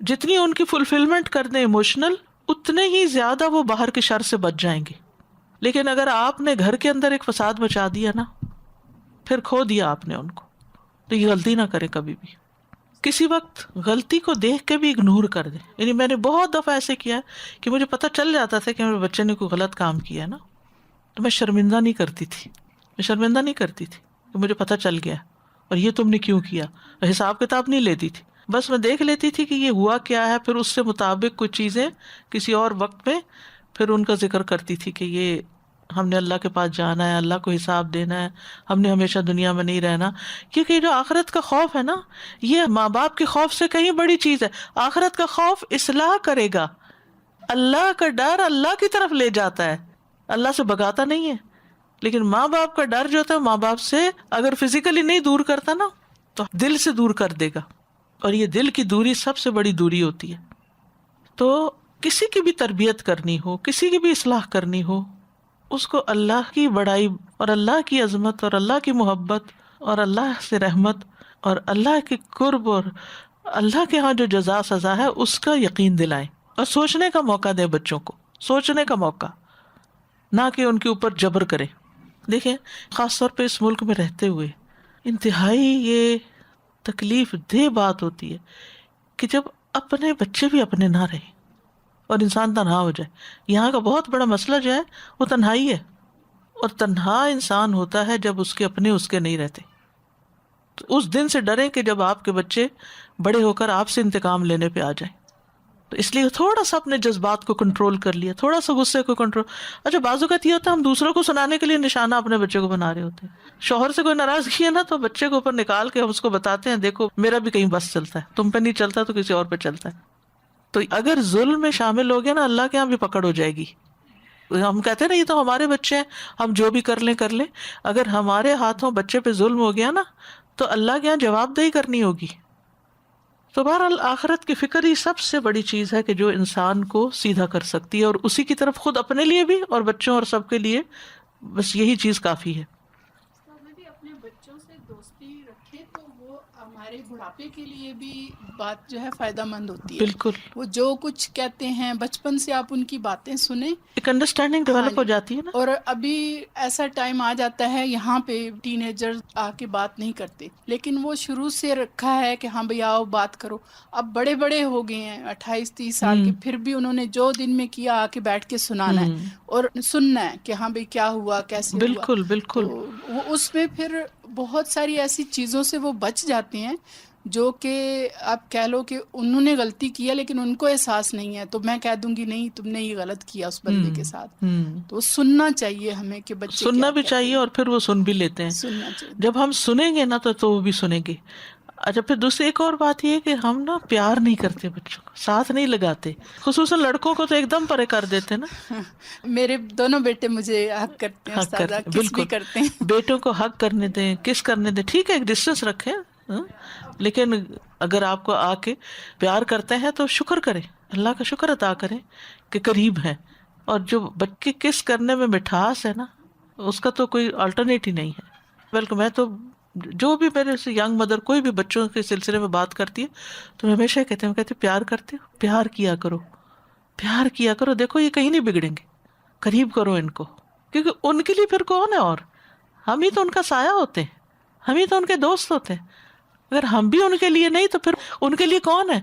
جتنی ان کی فلفلمنٹ کر دیں ایموشنل، اتنے ہی زیادہ وہ باہر کے شر سے بچ جائیں گے. لیکن اگر آپ نے گھر کے اندر ایک فساد مچا دیا نا، پھر کھو دیا آپ نے ان کو. تو یہ غلطی نہ کریں کبھی بھی. کسی وقت غلطی کو دیکھ کے بھی اگنور کر دیں. یعنی میں نے بہت دفعہ ایسے کیا ہے کہ مجھے پتہ چل جاتا تھا کہ میرے بچے نے کوئی غلط کام کیا ہے نا، تو میں شرمندہ نہیں کرتی تھی، کہ مجھے پتہ چل گیا اور یہ تم نے کیوں کیا. حساب کتاب نہیں لیتی تھی، بس میں دیکھ لیتی تھی کہ یہ ہوا کیا ہے، پھر اس سے مطابق کچھ چیزیں کسی اور وقت میں پھر ان کا ذکر کرتی تھی کہ یہ ہم نے اللہ کے پاس جانا ہے، اللہ کو حساب دینا ہے، ہم نے ہمیشہ دنیا میں نہیں رہنا. کیونکہ یہ جو آخرت کا خوف ہے نا، یہ ماں باپ کے خوف سے کہیں بڑی چیز ہے. آخرت کا خوف اصلاح کرے گا، اللہ کا ڈر اللہ کی طرف لے جاتا ہے، اللہ سے بھگاتا نہیں ہے. لیکن ماں باپ کا ڈر جو ہوتا ہے، ماں باپ سے اگر فزیکلی نہیں دور کرتا نا تو دل سے دور کر دے گا، اور یہ دل کی دوری سب سے بڑی دوری ہوتی ہے. تو کسی کی بھی تربیت کرنی ہو، کسی کی بھی اصلاح کرنی ہو، اس کو اللہ کی بڑائی اور اللہ کی عظمت اور اللہ کی محبت اور اللہ سے رحمت اور اللہ کے قرب اور اللہ کے ہاں جو جزا سزا ہے اس کا یقین دلائیں، اور سوچنے کا موقع دیں بچوں کو، سوچنے کا موقع، نہ کہ ان کے اوپر جبر کریں. دیکھیں خاص طور پہ اس ملک میں رہتے ہوئے انتہائی یہ تکلیف دہ بات ہوتی ہے کہ جب اپنے بچے بھی اپنے نہ رہیں اور انسان تنہا ہو جائے. یہاں کا بہت بڑا مسئلہ جو ہے وہ تنہائی ہے، اور تنہا انسان ہوتا ہے جب اس کے اپنے اس کے نہیں رہتے. تو اس دن سے ڈریں کہ جب آپ کے بچے بڑے ہو کر آپ سے انتقام لینے پہ آ جائیں. تو اس لیے تھوڑا سا اپنے جذبات کو کنٹرول کر لیا، تھوڑا سا غصے کو کنٹرول. اچھا بعض اوقات یہ ہوتا ہے ہم دوسروں کو سنانے کے لیے نشانہ اپنے بچے کو بنا رہے ہوتے ہیں. شوہر سے کوئی ناراضگی ہے نا تو بچے کو اوپر نکال کے ہم اس کو بتاتے ہیں دیکھو میرا بھی کہیں بس چلتا ہے، تم پہ نہیں چلتا تو کسی اور پہ چلتا ہے. تو اگر ظلم میں شامل ہو گیا نا اللہ کے یہاں بھی پکڑ ہو جائے گی. ہم کہتے ہیں نا یہ تو ہمارے بچے ہیں، ہم جو بھی کر لیں. اگر ہمارے ہاتھوں بچے پہ ظلم ہو گیا نا تو اللہ کے یہاں جواب دہی کرنی ہوگی. تو بہرحال آخرت کی فکر ہی سب سے بڑی چیز ہے کہ جو انسان کو سیدھا کر سکتی ہے، اور اسی کی طرف خود اپنے لیے بھی اور بچوں اور سب کے لیے بس یہی چیز کافی ہے. اپنے بچوں سے دوستی رکھیں تو وہ ہمارے بڑھاپے کے لیے بھی بات جو ہے فائدہ مند ہوتی ہے. بالکل، وہ جو کچھ کہتے ہیں بچپن سے آپ ان کی باتیں سنیں، ایک انڈرسٹینڈنگ ڈیولپ ہو جاتی ہے نا. اور ابھی ایسا ٹائم آ جاتا ہے یہاں پہ ٹین ایجر آ کے بات نہیں کرتے، لیکن وہ شروع سے رکھا ہے کہ ہاں بھئی آؤ بات کرو. اب بڑے بڑے ہو گئے ہیں 28-30 سال کے، پھر بھی انہوں نے جو دن میں کیا آ کے بیٹھ کے سنانا ہے اور سننا ہے کہ ہاں بھئی کیا ہوا، کیسے ہوا. بالکل بالکل. وہ اس میں پھر بہت ساری ایسی چیزوں سے وہ بچ جاتے ہیں جو کہ آپ کہہ لو کہ انہوں نے غلطی کیا لیکن ان کو احساس نہیں ہے، تو میں کہہ دوں گی نہیں تم نے یہ غلط کیا اس بندے کے ساتھ. تو سننا چاہیے ہمیں کہ بچے سننا بھی چاہیے، اور پھر وہ سن بھی لیتے ہیں. سننا چاہیے. جب ہم سنیں گے نا تو وہ بھی سنیں گے. اچھا پھر دوسری ایک اور بات یہ ہے کہ ہم نا پیار نہیں کرتے بچوں کو، ساتھ نہیں لگاتے. خصوصاً لڑکوں کو تو ایک دم پرے کر دیتے نا. میرے دونوں بیٹے مجھے حق کرتے ہیں استاذہ، کس بھی کرتے ہیں. بیٹوں کو حق کرنے دیں، کس کرنے دیں. ٹھیک ہے ایک ڈسٹینس رکھیں، لیکن اگر آپ کو آ کے پیار کرتے ہیں تو شکر کریں، اللہ کا شکر ادا کریں کہ قریب ہیں. اور جو بچے کس کرنے میں مٹھاس ہے نا اس کا تو کوئی آلٹرنیٹ ہی نہیں ہے. بلکہ میں تو جو بھی میرے سے ینگ مدر کوئی بھی بچوں کے سلسلے میں بات کرتی ہے تو میں ہمیشہ کہتے ہیں پیار کرتے ہو، پیار کیا کرو، پیار کیا کرو. دیکھو یہ کہیں نہیں بگڑیں گے، قریب کرو ان کو، کیونکہ ان کے لیے پھر کون ہے اور ہم ہی تو ان کا سایہ ہوتے ہیں, ہم ہی تو ان کے دوست ہوتے ہیں. اگر ہم بھی ان کے لیے نہیں تو پھر ان کے لیے کون ہے؟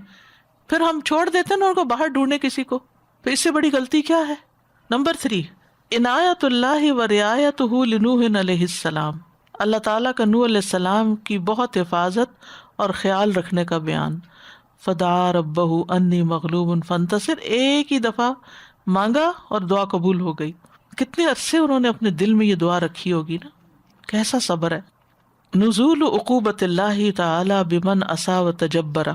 پھر ہم چھوڑ دیتے ہیں نا ان کو باہر ڈھونڈنے کسی کو. پھر اس سے بڑی غلطی کیا ہے؟ نمبر 3, عنایت اللہ و رعایتہ لنوح علیہ السلام. اللہ تعالیٰ کا نوح علیہ السلام کی بہت حفاظت اور خیال رکھنے کا بیان. فدعا ربہ انی مغلوب فانتصر, ایک ہی دفعہ مانگا اور دعا قبول ہو گئی. کتنے عرصے انہوں نے اپنے دل میں یہ دعا رکھی ہوگی نا, کیسا صبر ہے. نزول عقوبت اللہ تعالی بمن عصا و تجبر,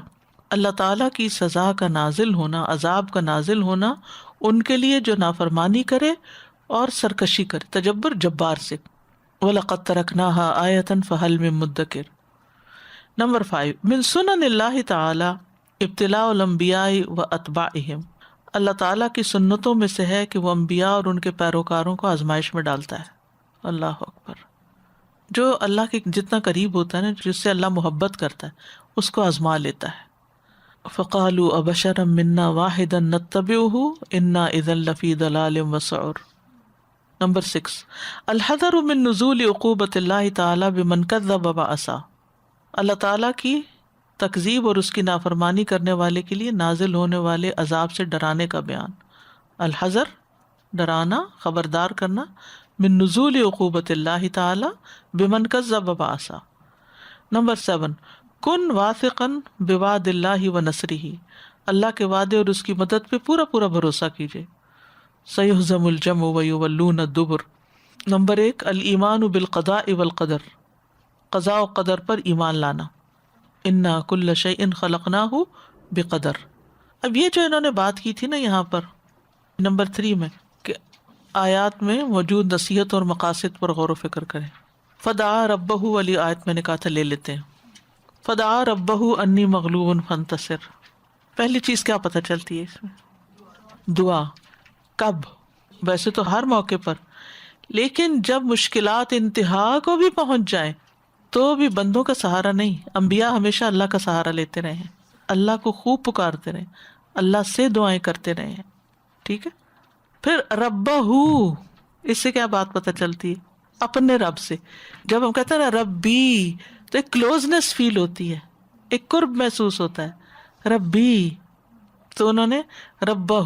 اللہ تعالیٰ کی سزا کا نازل ہونا, عذاب کا نازل ہونا ان کے لیے جو نافرمانی کرے اور سرکشی کرے. تجبر جبار سے. وَلَقَدْ تَرَكْنَاهَا آیَةً فَهَلْ مِن مُدَّکِرٍ. نمبر 5, من سنن اللہ تعالی ابتلاء الانبیاء و اتباعہم, اللہ تعالیٰ کی سنتوں میں سے ہے کہ وہ انبیاء اور ان کے پیروکاروں کو آزمائش میں ڈالتا ہے. اللہ اکبر. جو اللہ کے جتنا قریب ہوتا ہے نا, جس سے اللہ محبت کرتا ہے, اس کو آزما لیتا ہے. فقالوا ابشرا منا واحدا نتبعہ انا اذا لفی ضلال وسعر. نمبر 6, الحذر من نزول عقوبت اللہ تعالی بمن کذب وعصى, اللہ تعالیٰ کی تکذیب اور اس کی نافرمانی کرنے والے کے لیے نازل ہونے والے عذاب سے ڈرانے کا بیان. الحذر ڈرانا, خبردار کرنا, من نزول عقوبت اللہ تعالی بمن کذب وعصى. نمبر 7, کن واثقا بوعد اللہ و نصرہ, اللہ کے وعدے اور اس کی مدد پہ پورا پورا بھروسہ کیجیے. سیہزم الجمع ویولون الدبر. نمبر 1, الایمان بالقضاء والقدر, قضاء و قدر پر ایمان لانا. انا کل شیء خلقناہ بقدر. اب یہ جو انہوں نے بات کی تھی نا یہاں پر نمبر 3 میں, کہ آیات میں موجود نصیحت اور مقاصد پر غور و فکر کریں. فدعا ربہ, والی آیت میں نے کہا تھا لے لیتے ہیں. فدعا ربہ انی مغلوب فانتصر. پہلی چیز کیا پتہ چلتی ہے اس میں؟ دعا. کب؟ ویسے تو ہر موقع پر, لیکن جب مشکلات انتہا کو بھی پہنچ جائیں تو بھی بندوں کا سہارا نہیں. انبیاء ہمیشہ اللہ کا سہارا لیتے رہے ہیں, اللہ کو خوب پکارتے رہے, اللہ سے دعائیں کرتے رہے ہیں. ٹھیک ہے. پھر ربہ, اس سے کیا بات پتہ چلتی ہے؟ اپنے رب سے. جب ہم کہتے ہیں نا ربی, تو ایک کلوزنس فیل ہوتی ہے, ایک قرب محسوس ہوتا ہے. ربی, تو انہوں نے ربہ,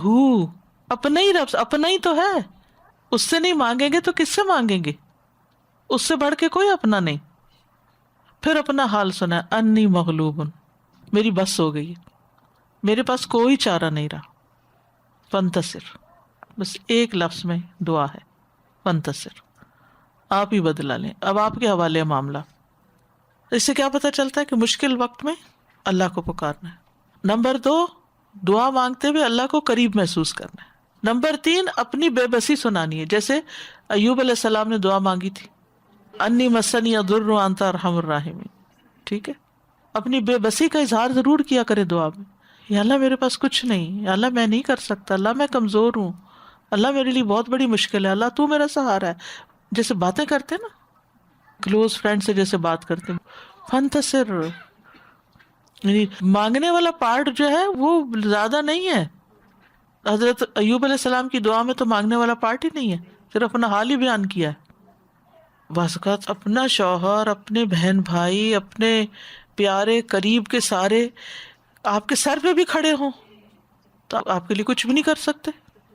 اپنا ہی رب, اپنا ہی تو ہے, اس سے نہیں مانگیں گے تو کس سے مانگیں گے؟ اس سے بڑھ کے کوئی اپنا نہیں. پھر اپنا حال سنا, انی مغلوب, میری بس ہو گئی, میرے پاس کوئی چارہ نہیں رہا. فانتصر, بس ایک لفظ میں دعا ہے, فانتصر, آپ ہی بدلا لیں, اب آپ کے حوالے معاملہ. اس سے کیا پتہ چلتا ہے کہ مشکل وقت میں اللہ کو پکارنا ہے. نمبر 2, دعا مانگتے ہوئے اللہ کو قریب محسوس کرنا ہے. نمبر 3, اپنی بے بسی سنانی ہے. جیسے ایوب علیہ السلام نے دعا مانگی تھی, انی مسنی الضر وانت ارحم الراحمین. ٹھیک ہے. اپنی بے بسی کا اظہار ضرور کیا کرے دعا میں. یا اللہ میرے پاس کچھ نہیں, یا اللہ میں نہیں کر سکتا, اللہ میں کمزور ہوں, اللہ میرے لیے بہت بڑی مشکل ہے, اللہ تو میرا سہارا ہے. جیسے باتیں کرتے نا کلوز فرینڈ سے, جیسے بات کرتے, فانتصر, یعنی مانگنے والا پارٹ جو ہے وہ زیادہ نہیں ہے. حضرت ایوب علیہ السلام کی دعا میں تو مانگنے والا پارٹ ہی نہیں ہے, صرف اپنا حال ہی بیان کیا ہے. بعض اوقات اپنا شوہر, اپنے بہن بھائی, اپنے پیارے قریب کے سارے آپ کے سر پہ بھی کھڑے ہوں تو آپ کے لیے کچھ بھی نہیں کر سکتے.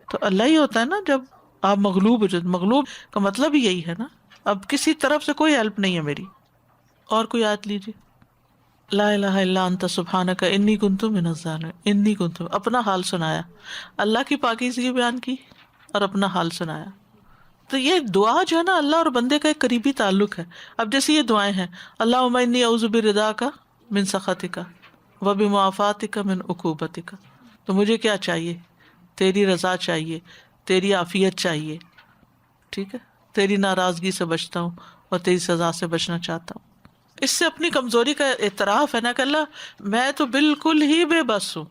تو اللہ ہی ہوتا ہے نا جب آپ مغلوب ہو جاتے. مغلوب کا مطلب ہی یہی ہے نا, اب کسی طرف سے کوئی ہیلپ نہیں ہے میری. اور کوئی آیت لیجیے. لا الہ الا انت سبحانک انی کنت من الظالمین. انی کنت, اپنا حال سنایا, اللہ کی پاکیزگی بیان کی اور اپنا حال سنایا. تو یہ دعا جو ہے نا اللہ اور بندے کا ایک قریبی تعلق ہے. اب جیسے یہ دعائیں ہیں, اللہم انی اعوذ برضاک من سخطک وبمعافاتک من عقوبتک. تو مجھے کیا چاہیے؟ تیری رضا چاہیے, تیری عافیت چاہیے. ٹھیک ہے. تیری ناراضگی سے بچتا ہوں اور تیری سزا سے بچنا چاہتا ہوں. اس سے اپنی کمزوری کا اعتراف ہے نا کہ اللہ میں تو بالکل ہی بے بس ہوں,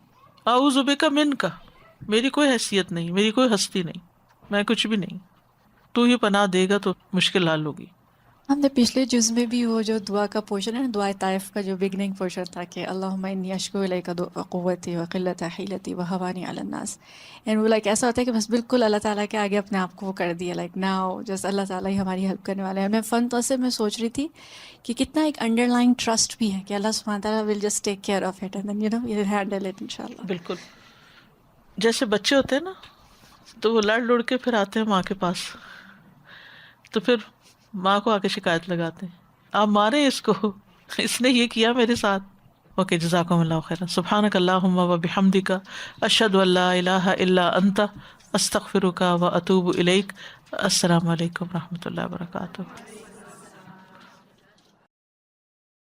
اعوذ بک منک, میری کوئی حیثیت نہیں, میری کوئی ہستی نہیں, میں کچھ بھی نہیں, تو ہی پناہ دے گا تو مشکل حل ہوگی. ہم نے پچھلے جز میں بھی وہ جو دعا کا پورشن ہے نا، دعا طائف کا جو بگننگ پورشن تھا کہ اللہم انی اشکو الیک قوتی و قلت حیلتی و ہوانی علی الناس، اینڈ وہ لائک ایسا ہوتا ہے کہ بس بالکل اللہ تعالیٰ کے آگے اپنے آپ کو وہ کر دیا، لائک ناؤ جس اللہ تعالیٰ ہی ہماری ہیلپ کرنے والے ہیں. میں فن طور سے میں سوچ رہی تھی کہ کتنا ایک انڈر لائن ٹرسٹ بھی ہے کہ اللہ سبحانہ تعالیٰ will just take care of it and then you know we will handle it انشاءاللہ. بالکل. جیسے بچے ہوتے ہیں نا تو وہ لڑ لڑ کے پھر آتے ہیں ماں کے پاس، تو پھر ماں کو آ کے شکایت لگاتے ہیں آپ مارے اس کو، اس نے یہ کیا میرے ساتھ. اوکے، جزاکم اللہ خیرا. سبحانک اللہم و بحمدک، اشہد ان لا الہ الا انت، استغفرک و اتوب الیک. السلام علیکم و رحمۃ اللہ وبرکاتہ.